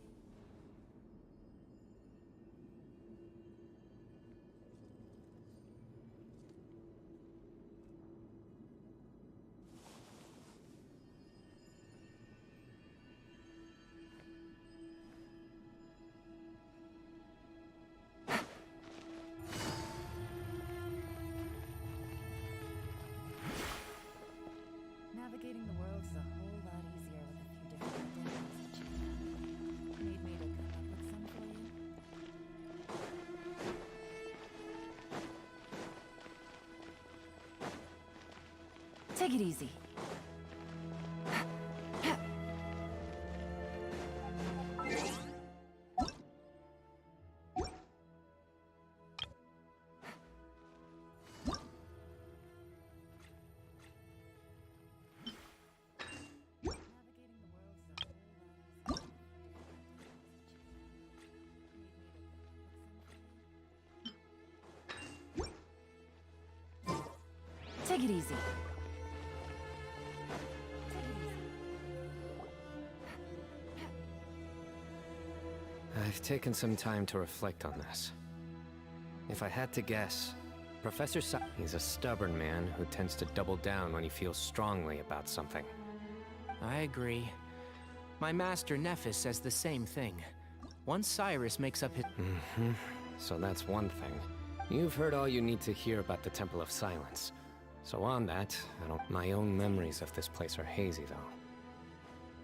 Take it easy. Take it easy. I've taken some time to reflect on this. If I had to guess, Professor he's a stubborn man who tends to double down when he feels strongly about something. I agree. My master Nephis says the same thing. Once Cyrus makes up his... So that's one thing. You've heard all you need to hear about the Temple of Silence. So on that, my own memories of this place are hazy, though.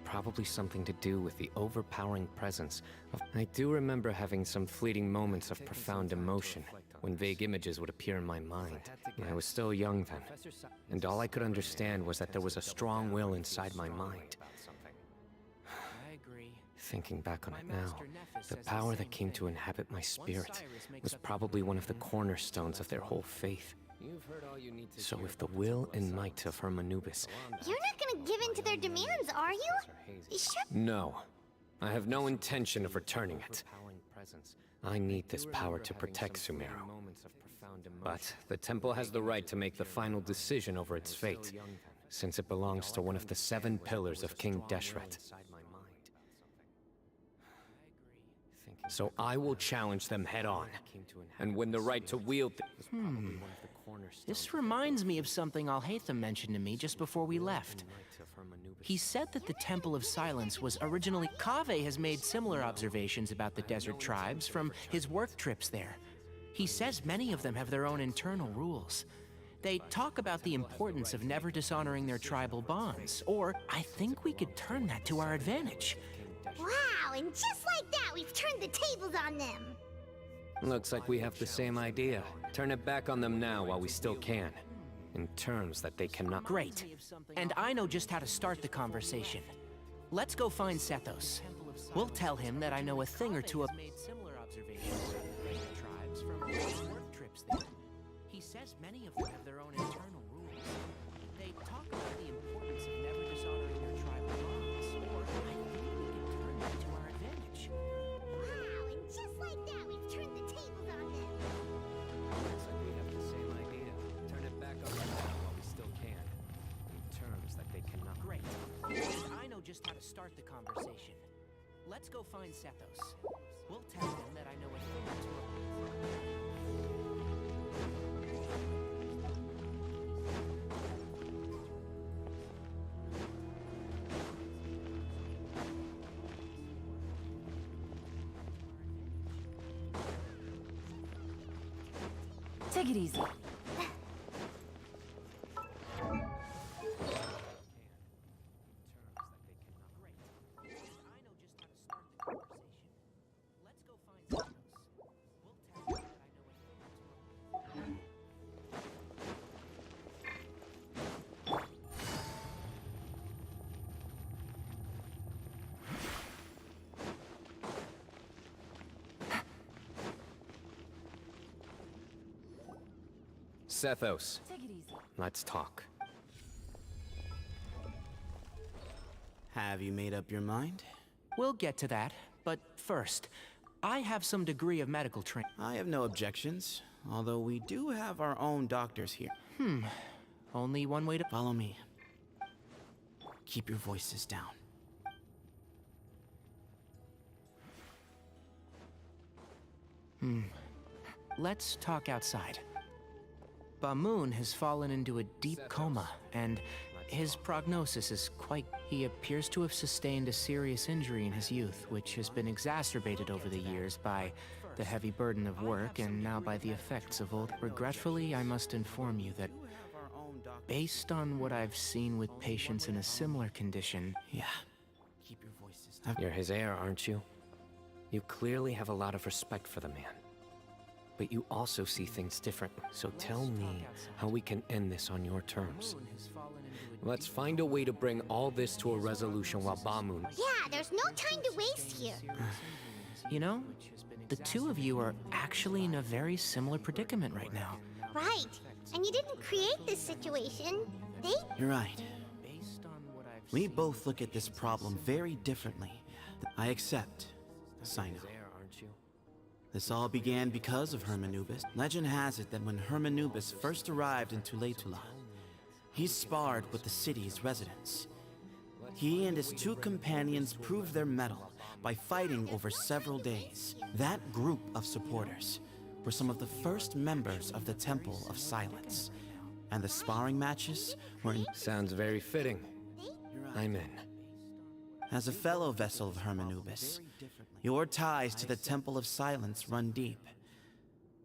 Probably something to do with the overpowering presence of... I do remember having some fleeting moments of profound emotion when vague images would appear in my mind. I was still young then, and all I could understand was that there was a strong will inside my mind. Thinking back on it now, the power that came to inhabit my spirit was probably one of the cornerstones of their whole faith. So if the will and might of Hermanubis... You're not gonna give in to their demands, are you? Sure. No. I have no intention of returning it. I need this power to protect Sumeru. But the temple has the right to make the final decision over its fate, since it belongs to one of the 7 pillars of King Deshret. So I will challenge them head-on, and win the right to wield This reminds me of something Alhaitham mentioned to me just before we left. He said that the Temple of Silence was originally... Kaveh has made similar observations about the desert tribes from his work trips there. He says many of them have their own internal rules. They talk about the importance of never dishonoring their tribal bonds, or I think we could turn that to our advantage. Wow, and just like that, we've turned the tables on them. Looks like we have the same idea. Turn it back on them now while we still can. In terms that they cannot... Great. And I know just how to start the conversation. Let's go find Sethos. We'll tell him that I know a thing or two of... made similar observations about the tribes from his work trips there. He says many of them have their own internal rules. They talk about the importance of never dishonoring their tribal bonds, or I think we can turn that to our advantage. Wow, and just like that, we've turned the tables on them. Looks like we have the same idea. Turn it back on them now while we still can. In terms that they cannot... Great. And I know just how to start the conversation. Let's go find Sethos. We'll tell him that I know a thing or two of... Take it easy. Sethos, Take it easy. let's talk. Have you made up your mind? We'll get to that, but first, I have some degree of medical training. I have no objections, although we do have our own doctors here. Only one way to... Follow me. Keep your voices down. Let's talk outside. Bamoon has fallen into a deep coma, and his prognosis is quite... He appears to have sustained a serious injury in his youth, which has been exacerbated over the years by the heavy burden of work and now by the effects of old... Regretfully, I must inform you that based on what I've seen with patients in a similar condition... Yeah. Keep your voices down. You're his heir, aren't you? You clearly have a lot of respect for the man. But you also see things differently. So tell me how we can end this on your terms. Let's find a way to bring all this to a resolution while Bamun... Yeah, there's no time to waste here. You know, the two of you are actually in a very similar predicament right now. Right. And you didn't create this situation. They... You're right. We both look at this problem very differently. I accept, Cyno. This all began because of Hermanubis. Legend has it that when Hermanubis first arrived in Tuletula, he sparred with the city's residents. He and his two companions proved their mettle by fighting over several days. That group of supporters were some of the first members of the Temple of Silence. And the sparring matches were... Sounds very fitting. I'm in. As a fellow vessel of Hermanubis, your ties to the Temple of Silence run deep.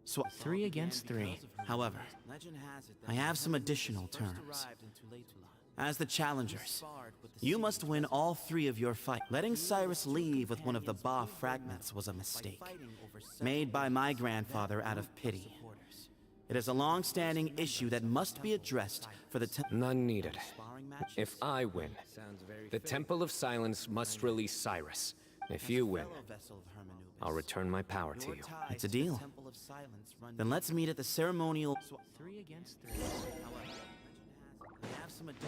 So 3 against 3. However, I have some additional terms. As the challengers, you must win all 3 of your fights. Letting Cyrus leave with one of the Ba fragments was a mistake, made by my grandfather out of pity. It is a long-standing issue that must be addressed for the None needed. If I win, the Temple of Silence must release Cyrus. If you win, I'll return my power to you. It's a deal. Then let's meet at the ceremonial... 3 against 3.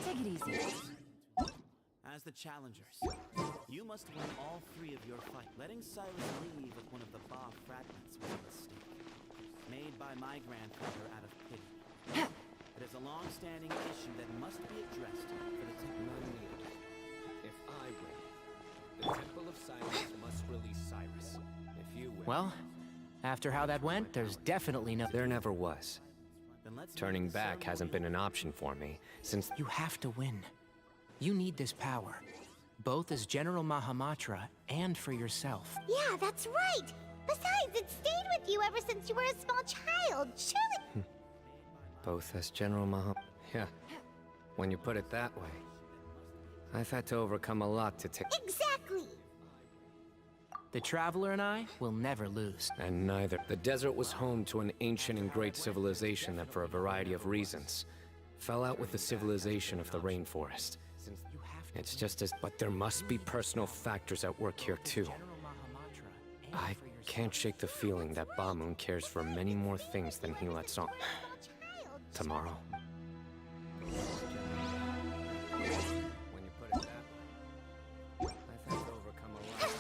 Take it easy. As the challengers, you must win all 3 of your fights. Letting Cyrus leave with one of the Ba fragments was a mistake, made by my grandfather out of pity. It is a long-standing issue that must be addressed for the Temple. None needed. If I win, the Temple of Silence must release Cyrus. If you win... Well, after how that went, there's definitely no... There never was. Turning back hasn't been an option for me since... You have to win. You need this power, both as General Mahamatra and for yourself. Yeah, that's right. Besides, it stayed with you ever since you were a small child. Surely... Both as General Maham... Yeah. When you put it that way. I've had to overcome a lot to take... Exactly! The Traveler and I will never lose. And neither. The desert was home to an ancient and great civilization that, for a variety of reasons, fell out with the civilization of the rainforest. It's just as... But there must be personal factors at work here, too. I can't shake the feeling that Bamun cares for many more things than he lets on. Tomorrow. When you put it that way, I've had to overcome a lot.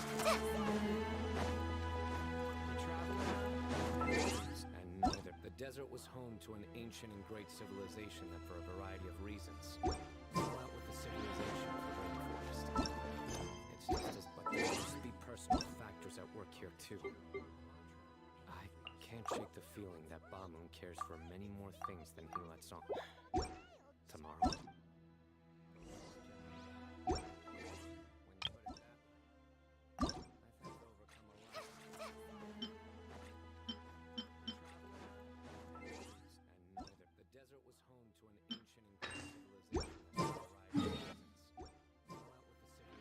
And neither. The desert was home to an ancient and great civilization that, for a variety of reasons, fell out with the civilization of the rainforest. It's just as... But there must be personal factors at work here, too. I can't shake the feeling that Bamun cares for many more things than he lets on. Tomorrow. The desert was home to an ancient and great civilization that, for a variety of reasons, fell out with the civilization of the rainforest. It's just as... But there must be personal factors at work here, too. Cares for many more things than he lets on.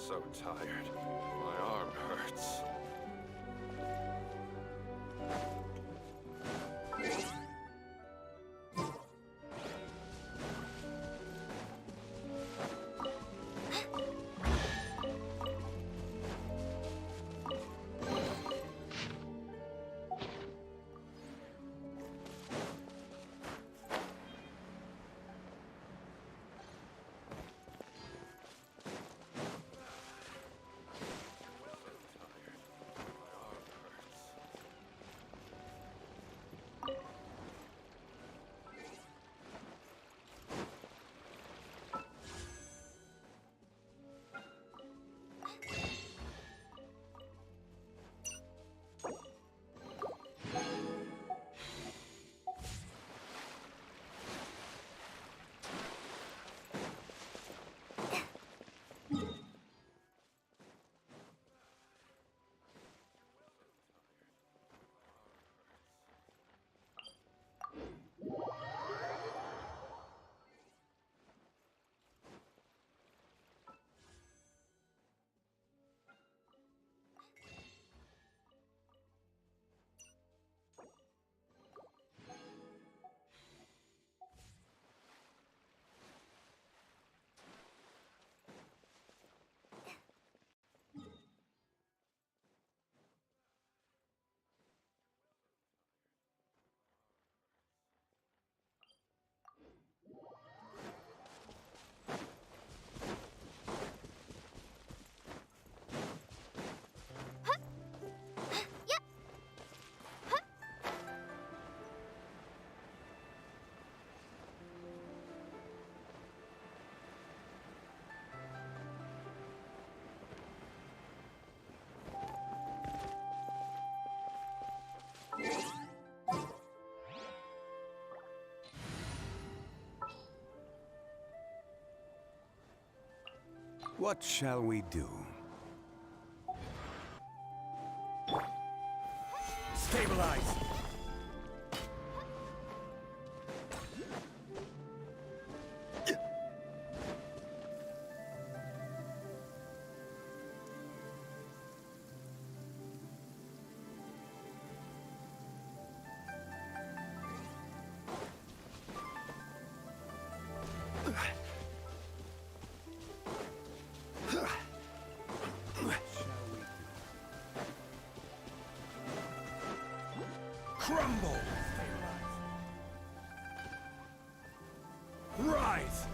so tired. My arm hurts. What shall we do? Stabilize! Crumble! Rise!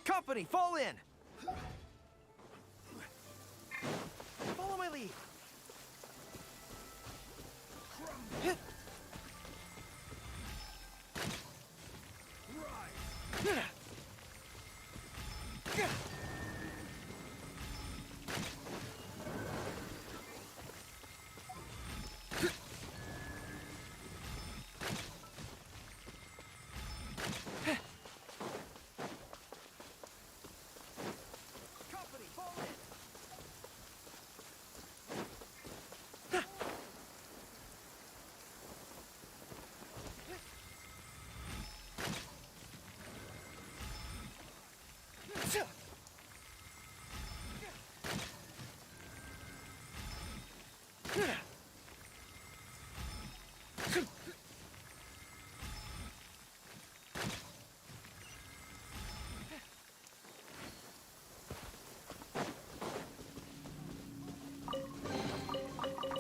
Company, fall in! Follow my lead!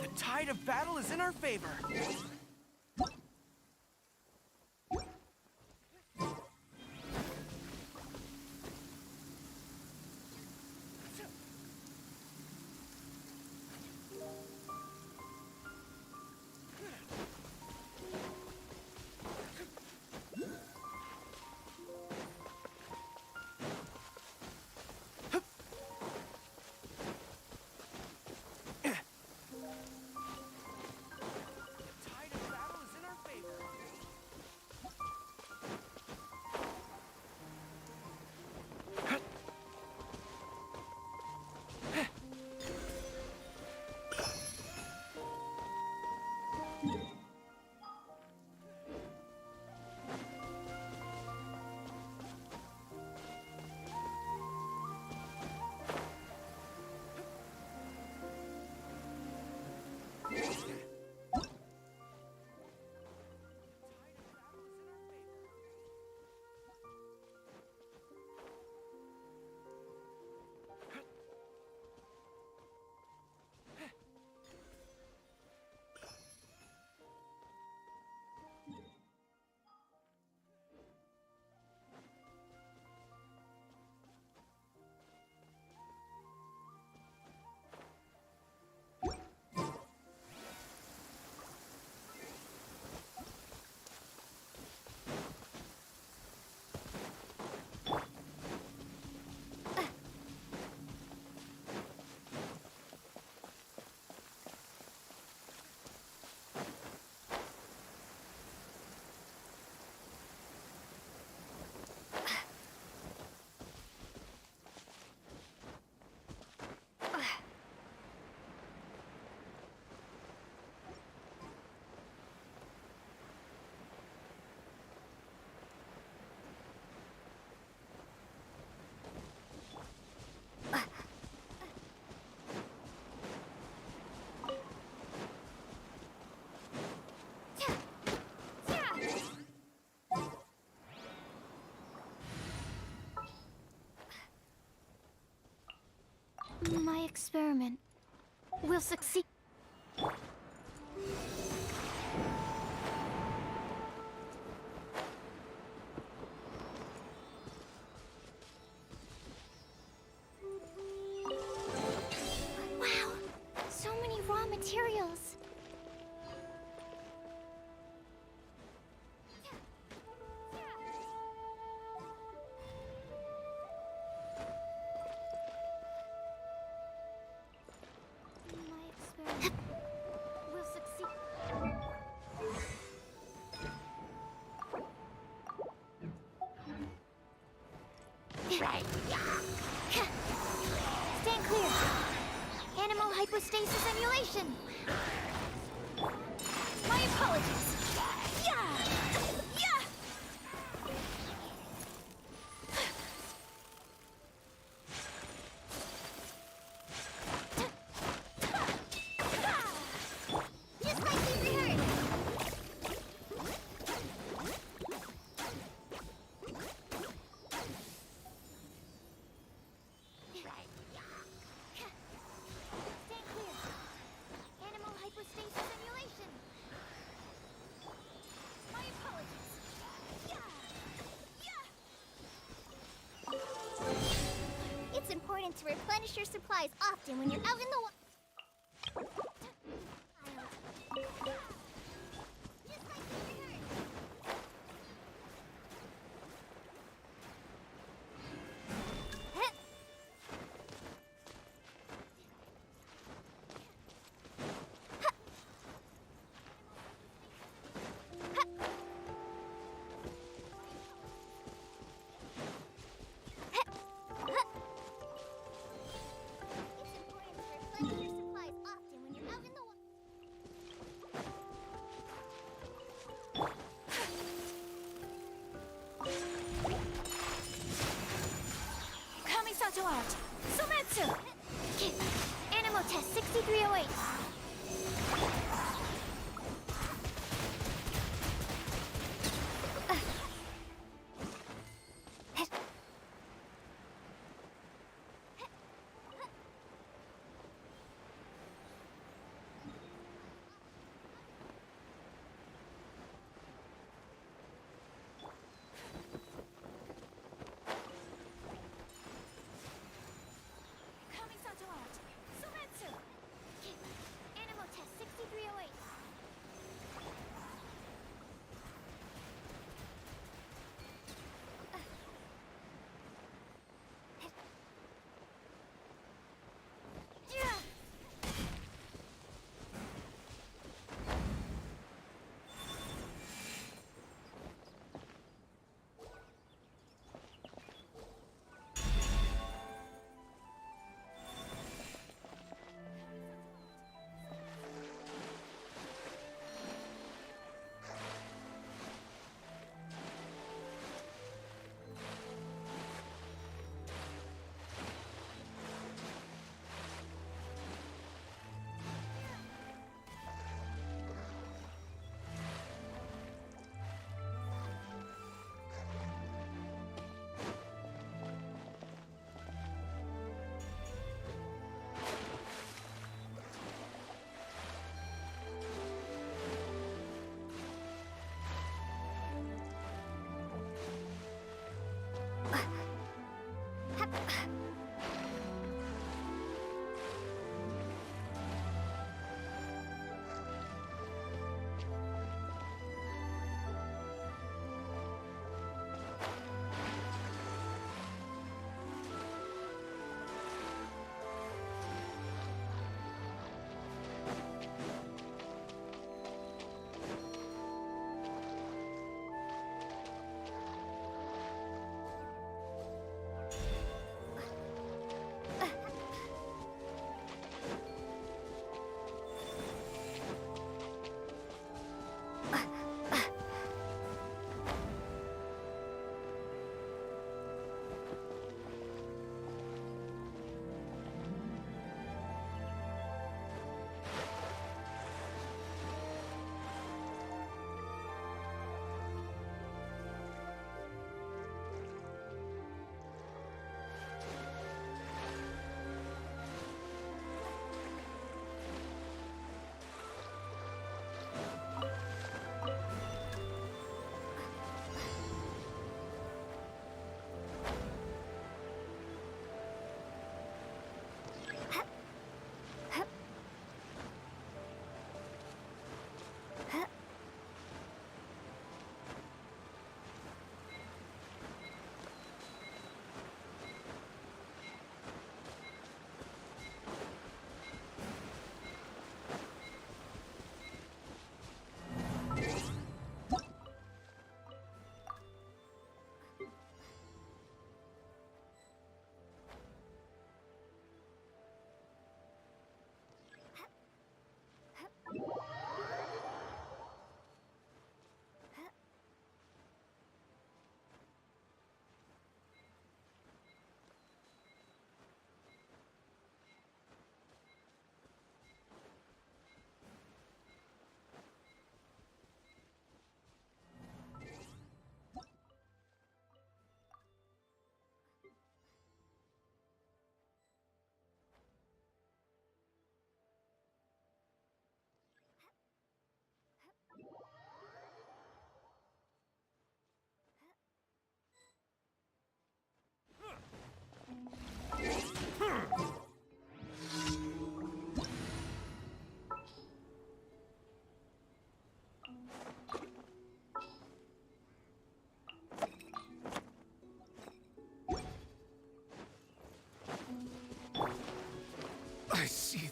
The tide of battle is in our favor. experiment will succeed. Wow, so many raw materials. My experiment will succeed. Stand clear. Animal hypostasis emulation. My apologies. Yeah! Yeah! Just like we rehearsed. Stand clear. Animal hypostasis emulation. My apologies. Yeah! It's important to replenish your supplies often when you're out in the wild. Just like we rehearsed. It's important to replenish your supplies often when you're out in the wild. Kamisato out. Somatsu. Animal test 6308.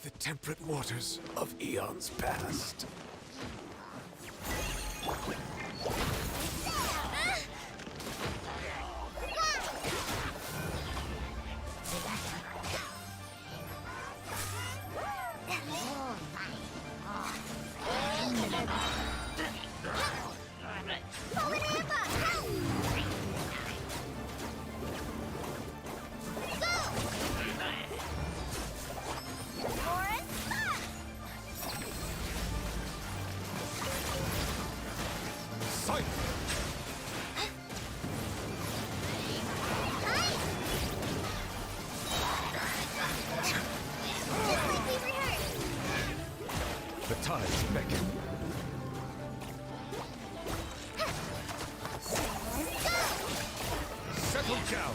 the temperate waters of eons past. The tides beckon. Settle down.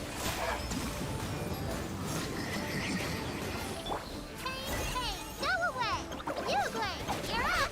Hey, go away! You away! You're up!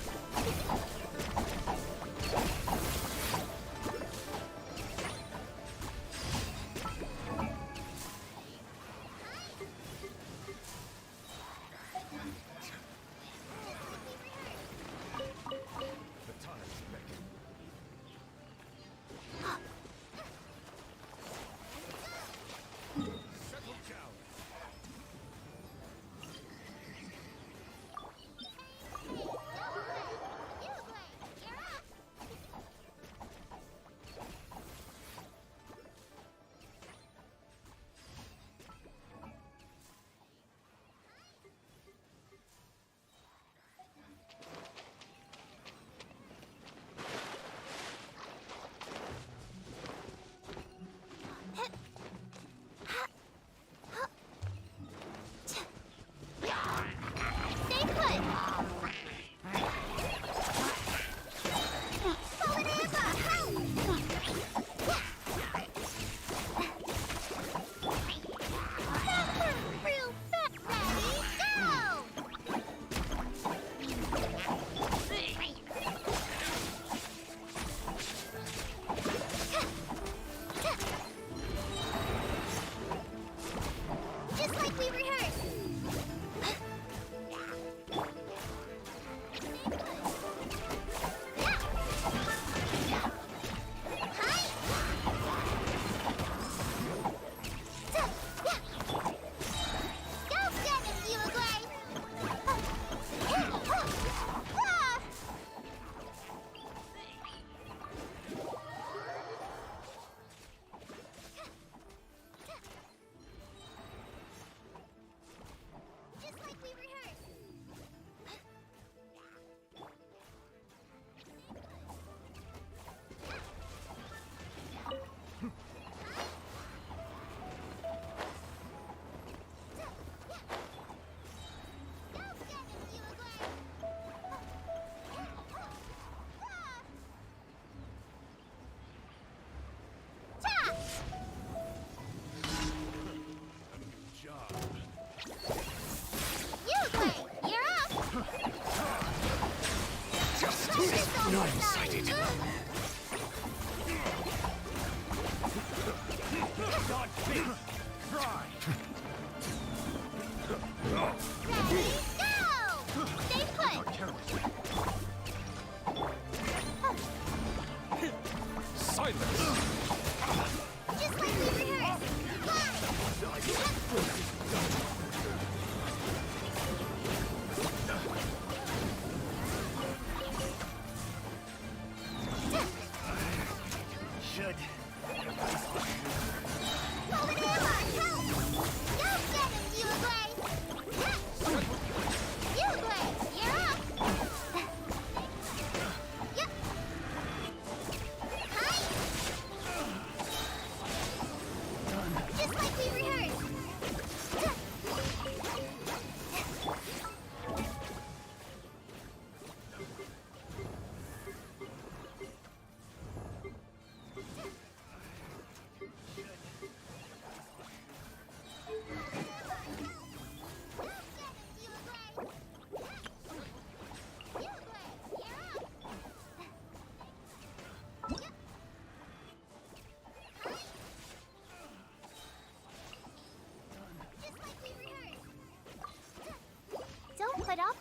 Not excited. God, big. Try. Ready, go! Stay put! Silence! Just like we rehearsed! Should.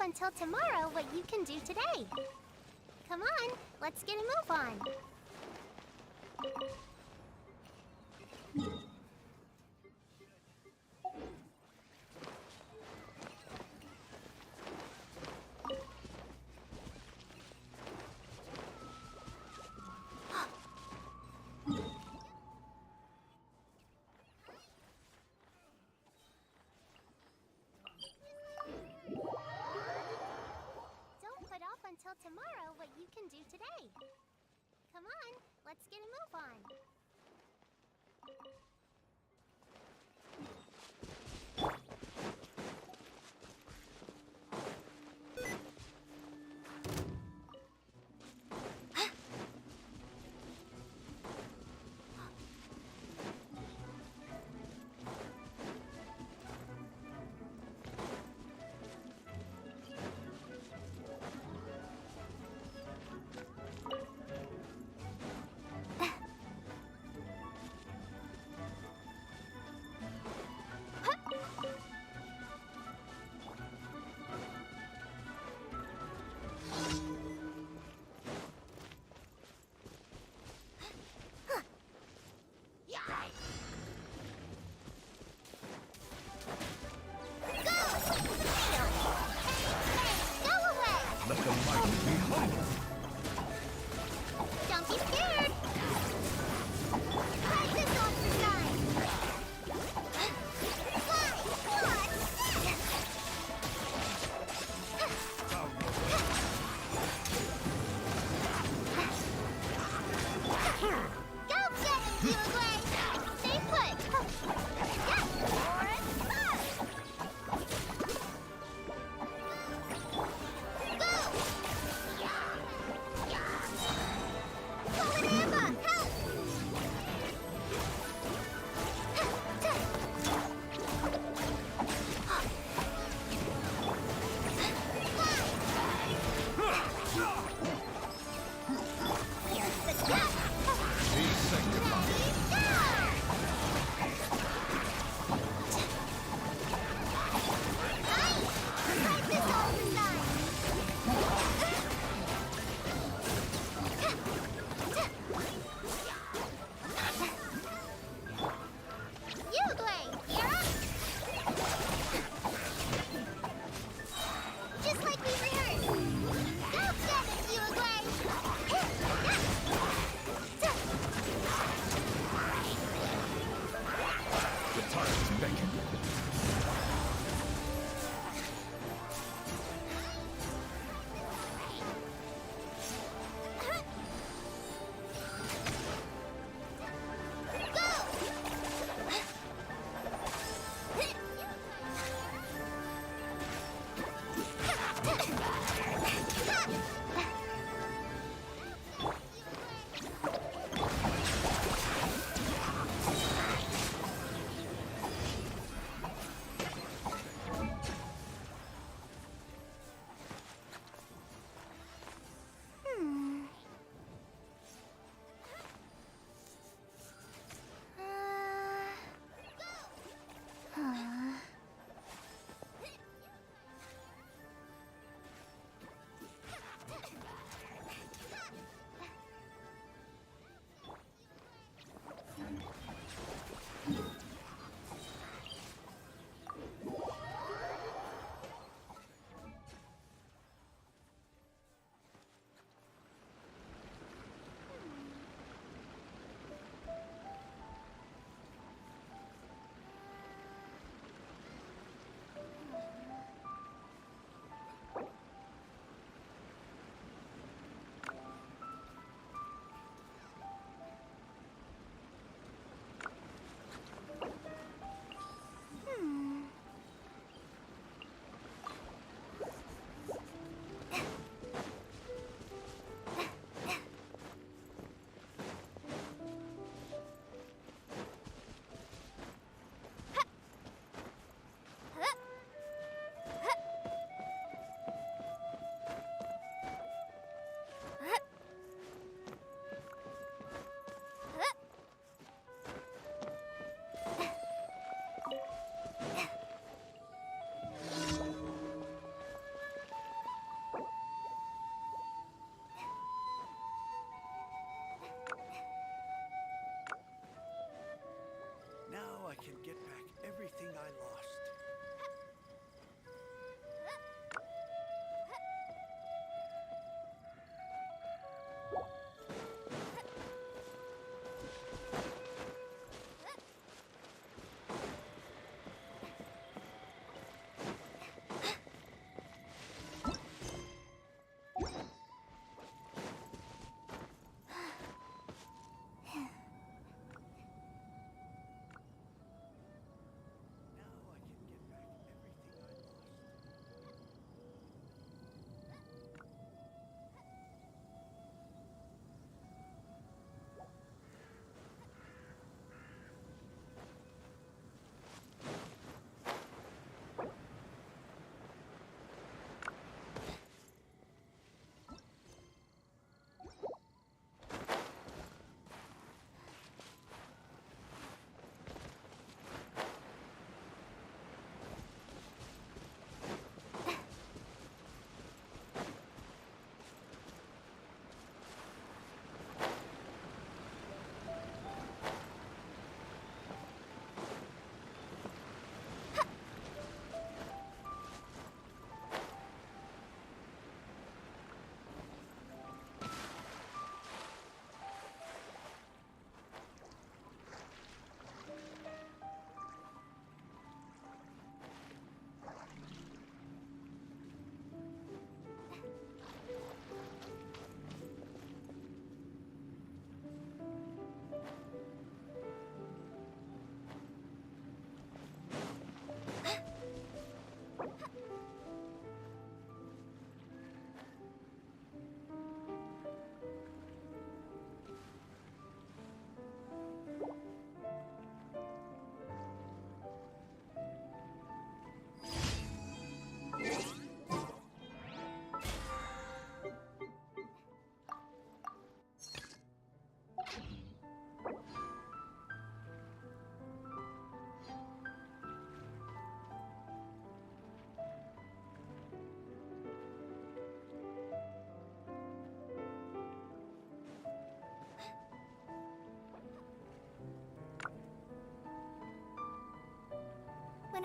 until tomorrow what you can do today. Come on, let's get a move on. Until tomorrow what you can do today. Come on, let's get a move on. Let the mighty be humble. Don't be scared. Practice on the side. Go get it, you away. Stay put.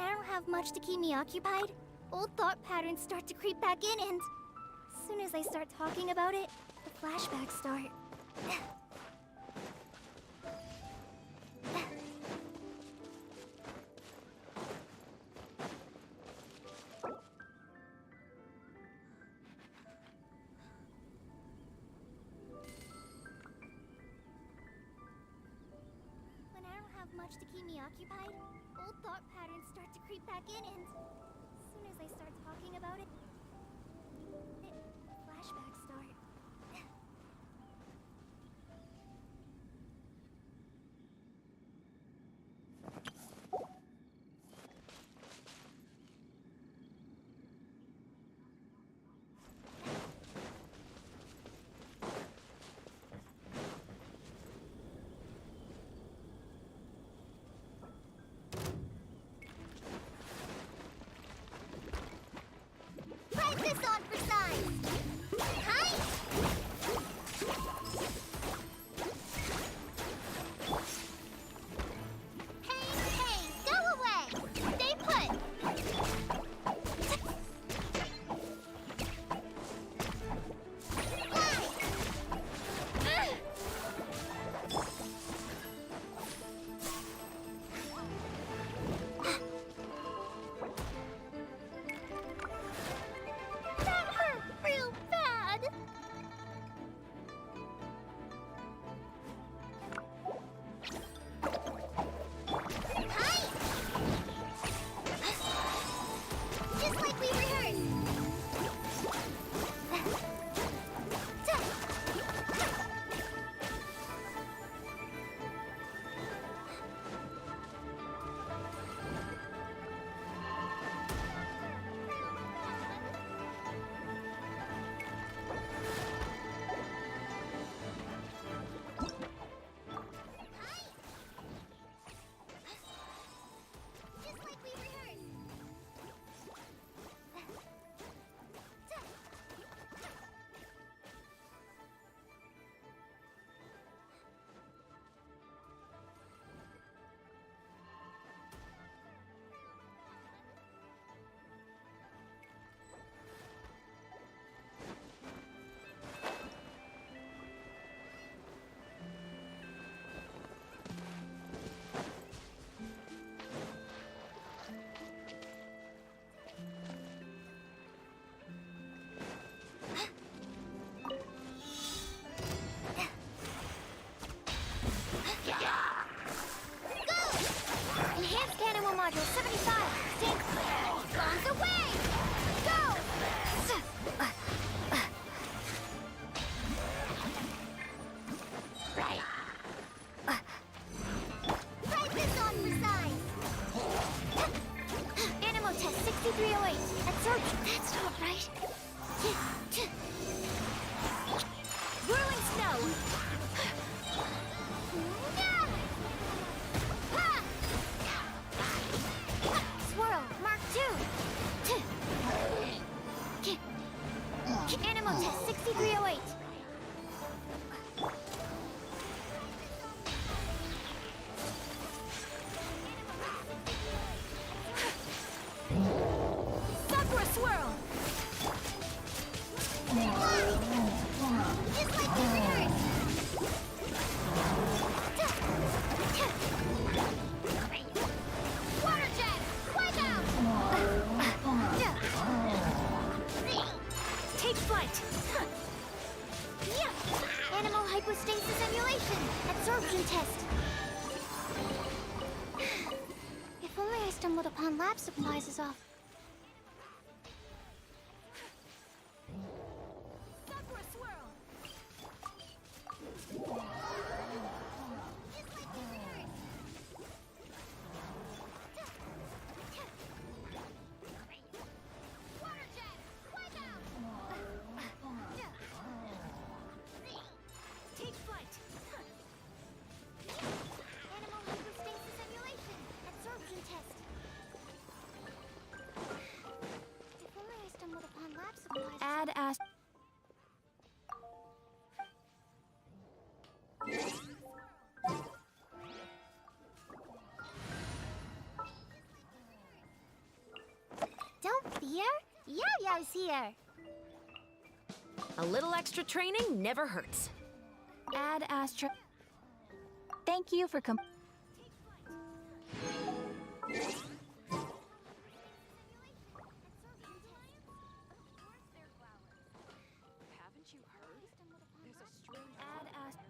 When I don't have much to keep me occupied, old thought patterns start to creep back in, and as soon as I start talking about it, the flashbacks start. When I don't have much to keep me occupied, old thought patterns start to creep back in, and as soon as I start talking about it, flashbacks start. Write this on for size! Hi! Hey, go away! Stay put! That hurt real bad! Hi! Just like we rehearsed! Just like we rehearsed! Go! Enhanced Animal Module 75. Stand clear. Bombs away! Go! Write this on for size. Animal Test 6308. Absorption. That's not right. Whirling Snow. Swirl, Mark 2. Animal Test 6308. Sakura Swirl. Just like we rehearsed. Water Jet, wipe out! Take flight. Animal hypostasis emulation. Absorption test. If only I stumbled upon lab supplies is off. Sakura Swirl. Just like we rehearsed. Water Jet, wipe out! Take flight. Animal hypostasis emulation. Absorption test. here? Yo-yo's here. A little extra training never hurts. Add Astra. Thank you for Haven't you heard? There's a strange Add Astra.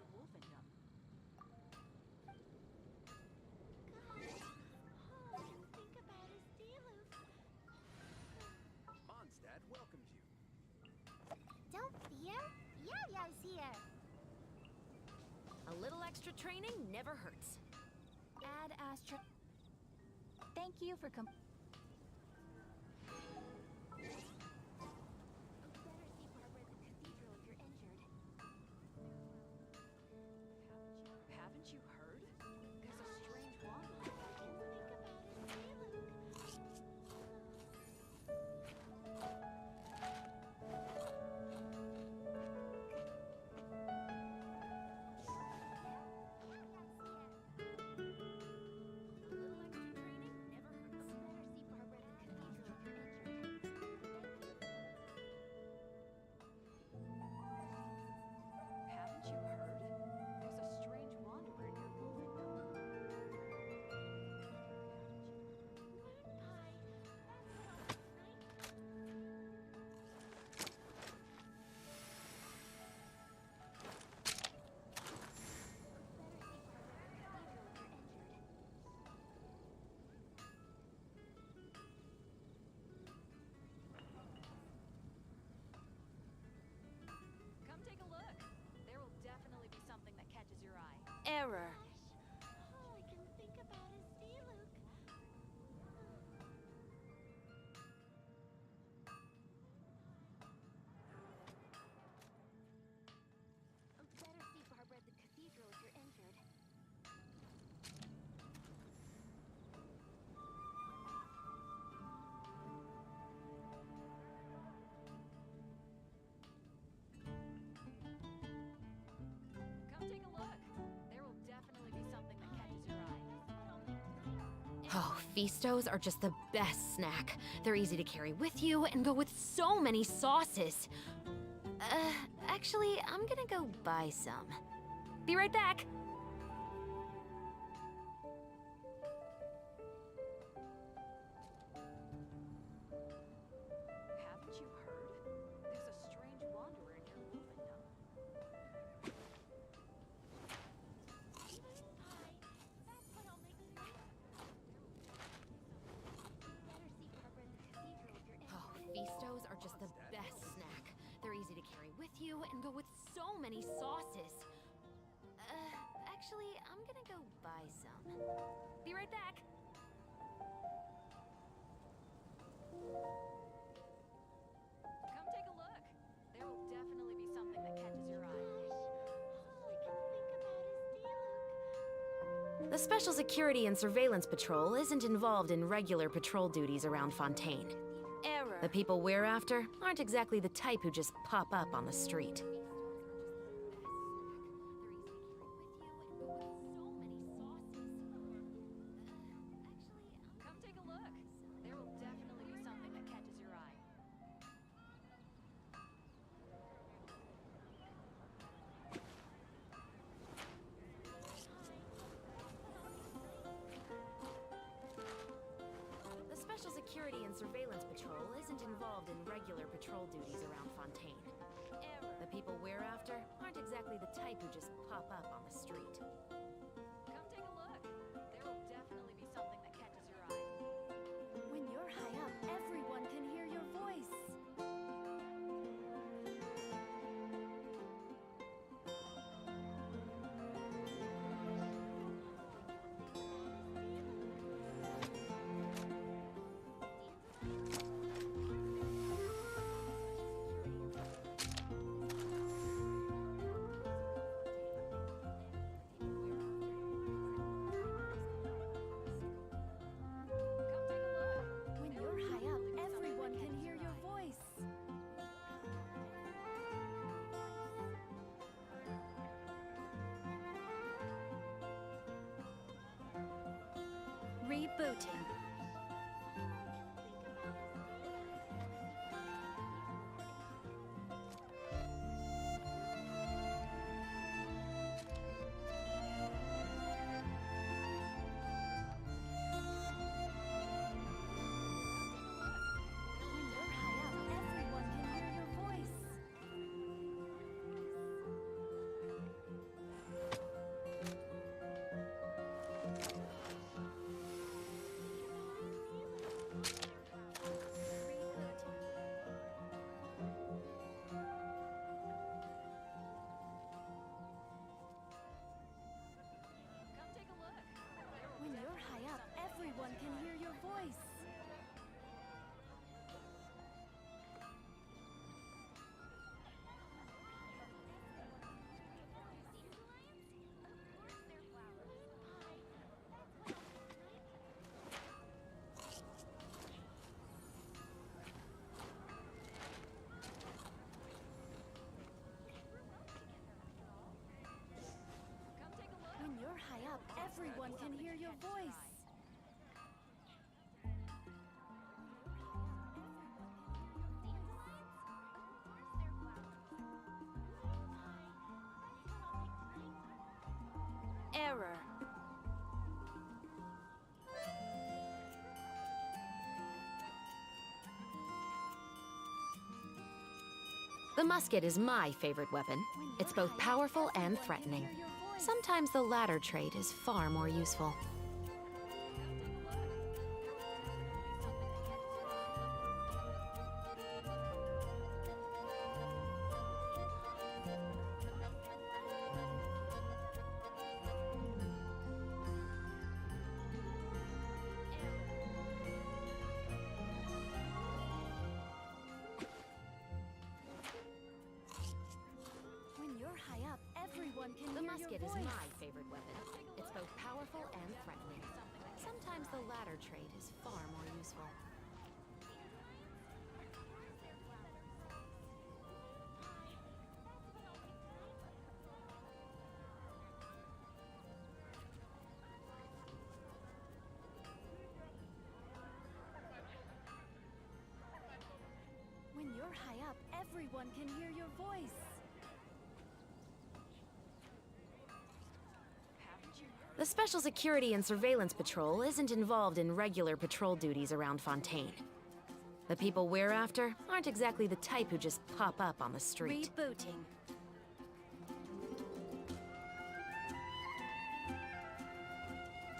Mondstadt welcomes you. Don't fear. Yo-yo's here. A little extra training never hurts. Add Astra. Thank you for Haven't you heard? There's a strange wanderer. Haven't you heard? There's a strange wanderer in your movement. Come take a look. There will definitely be something that catches your eye. Error. All I can think about is Diluc. Better see Barbara at the cathedral if you're injured. Come take a look. There will definitely be something that catches your eye. Oh, Feastos are just the best snack. They're easy to carry with you and go with so many sauces. Actually, I'm gonna go buy some. Be right back. Haven't you heard? There's a strange wanderer in your movement. Oh, Feastos are just the best snack. They're easy to carry with you and go with so many sauces. Actually, I'm gonna go buy some. Be right back. Come take a look. There will definitely be something that catches your eye. The Special Security and Surveillance Patrol isn't involved in regular patrol duties around Fontaine. Error. The people we're after aren't exactly the type who just pop up on the street. Come take a look. There will definitely be something that catches your eye. The Special Security and Surveillance Patrol isn't involved in regular patrol duties around Fontaine. The people we're after aren't exactly the type who just pop up on the street. Come take a look. There will definitely be something that catches your eye. When you're high up, everyone can hear your voice. When you're high up, everyone can hear your voice. Rebooting. everyone can hear your voice. When you're high up, everyone can hear your voice. Error. The musket is my favorite weapon. It's both powerful and threatening. Sometimes the latter trait is far more useful. When you're high up, everyone can The hear musket your is voice. my favorite weapon. It's both powerful and threatening. Sometimes the latter trait is far more useful. When you're high up, everyone can hear your voice. The Special Security and Surveillance Patrol isn't involved in regular patrol duties around Fontaine. The people we're after aren't exactly the type who just pop up on the street. Rebooting.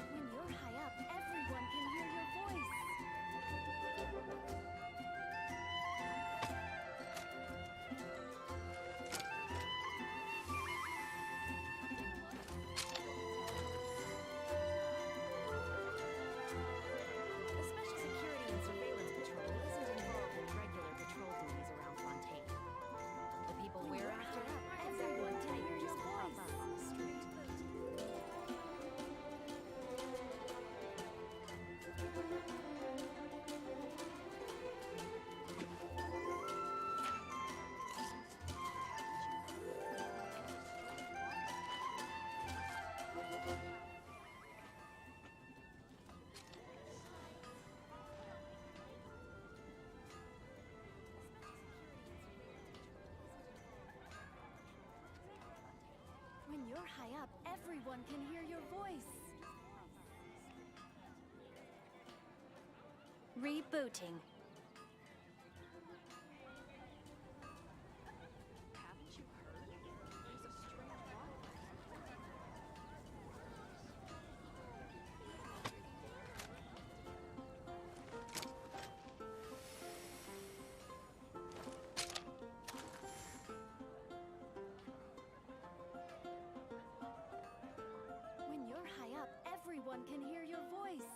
When you're high up, everyone can hear your voice. The Special Security and Surveillance Patrol isn't involved in regular patrol duties around Fontaine. The people we're after aren't exactly the type who just pop up on the street. When you're high up, everyone can hear your voice. Rebooting. Haven't you heard? There's a strange When you're high up, everyone can hear your voice.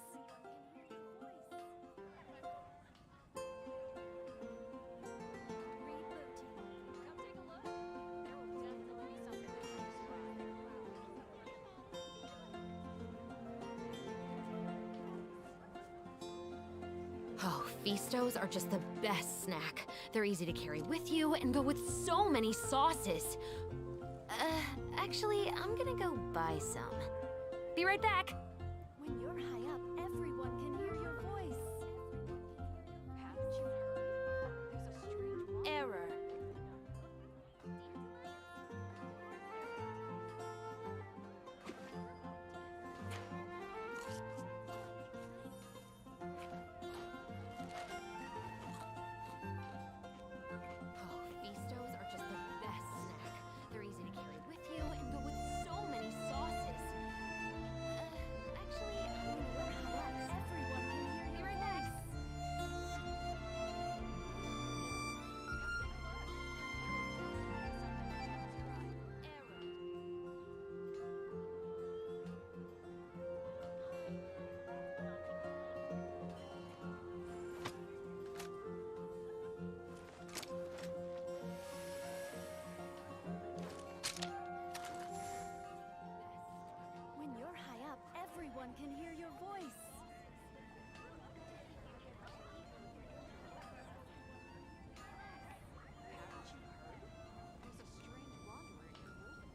Oh, Feastos are just the best snack. They're easy to carry with you and go with so many sauces. Actually, I'm gonna go buy some. Be right back. When you're high up, everyone can hear your voice. Haven't you heard? There's a strange error. Oh, Feastos are just the best snack. They're easy to carry with you and go with so many sauces. Actually, I'm gonna everyone can hear your voice. Haven't you heard? There's a strange wanderer in your wolf.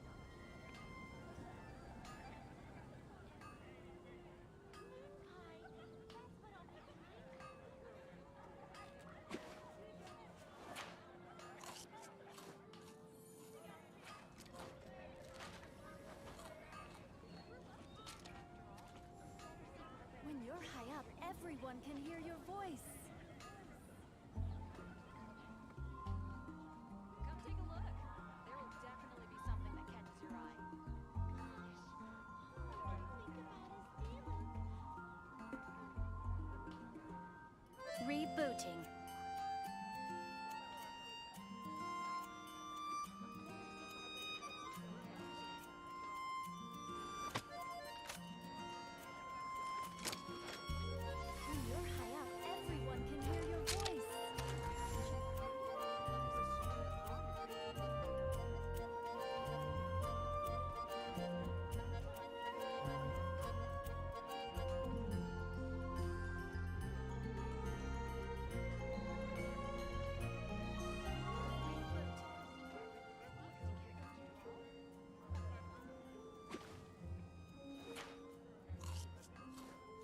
When you're high up, everyone can hear your voice. Come take a look. There will definitely be something that catches your eye. Rebooting. When you're high up, everyone can hear your voice.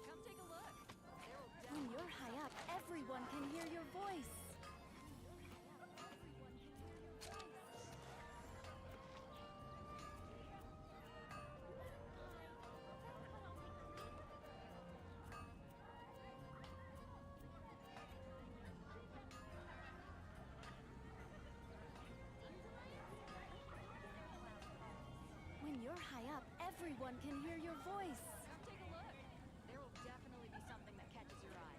Come take a look. There will When you're high up, everyone can hear your voice. When you're high up, everyone can hear your voice. Come take a look. There will definitely be something that catches your eye.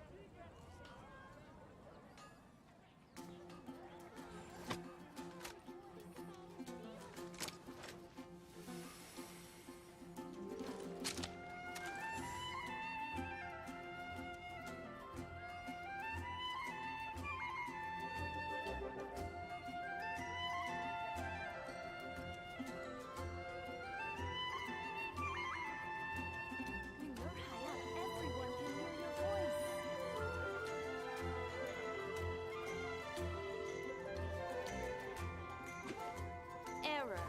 When you're high up, everyone can hear your voice. Error.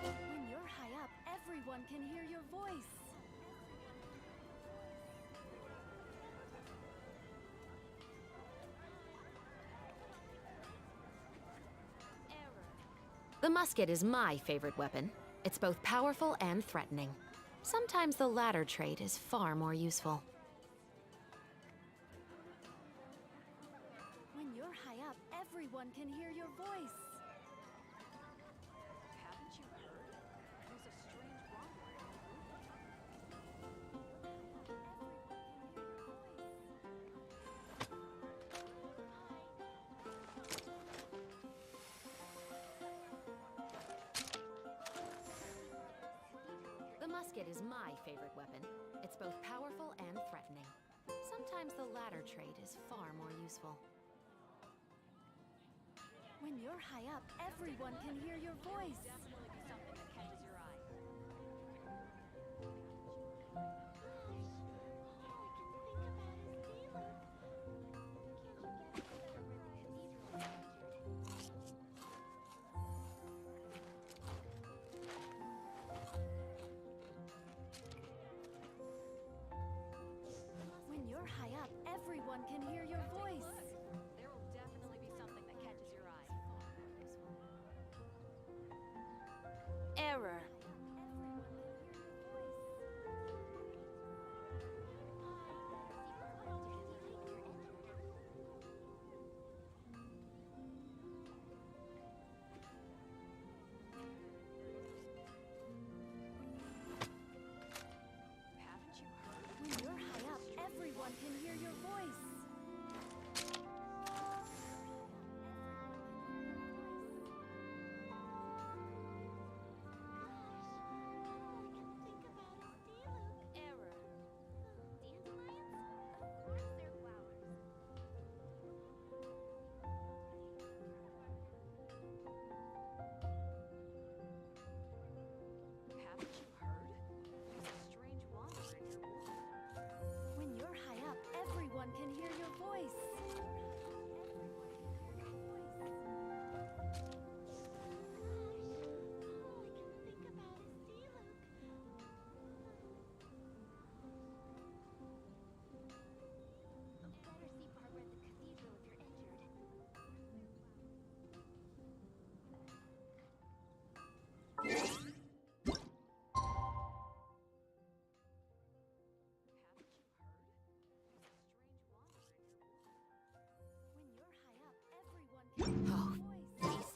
When you're high up, everyone can hear your voice. The musket is my favorite weapon. It's both powerful and threatening. Sometimes the latter trait is far more useful. When you're high up, everyone can hear your voice. Haven't you heard? There's a strange wanderer in your wolf. The musket is my favorite weapon. It's both powerful and threatening. Sometimes the latter trait is far more useful. When you're high up, everyone can hear your voice. Definitely be something that catches your eye. When you're high up, everyone can hear your voice. There will definitely be something that catches your eye.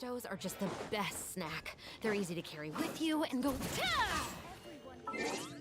nachos are just the best snack. They're easy to carry with you and go. Ta!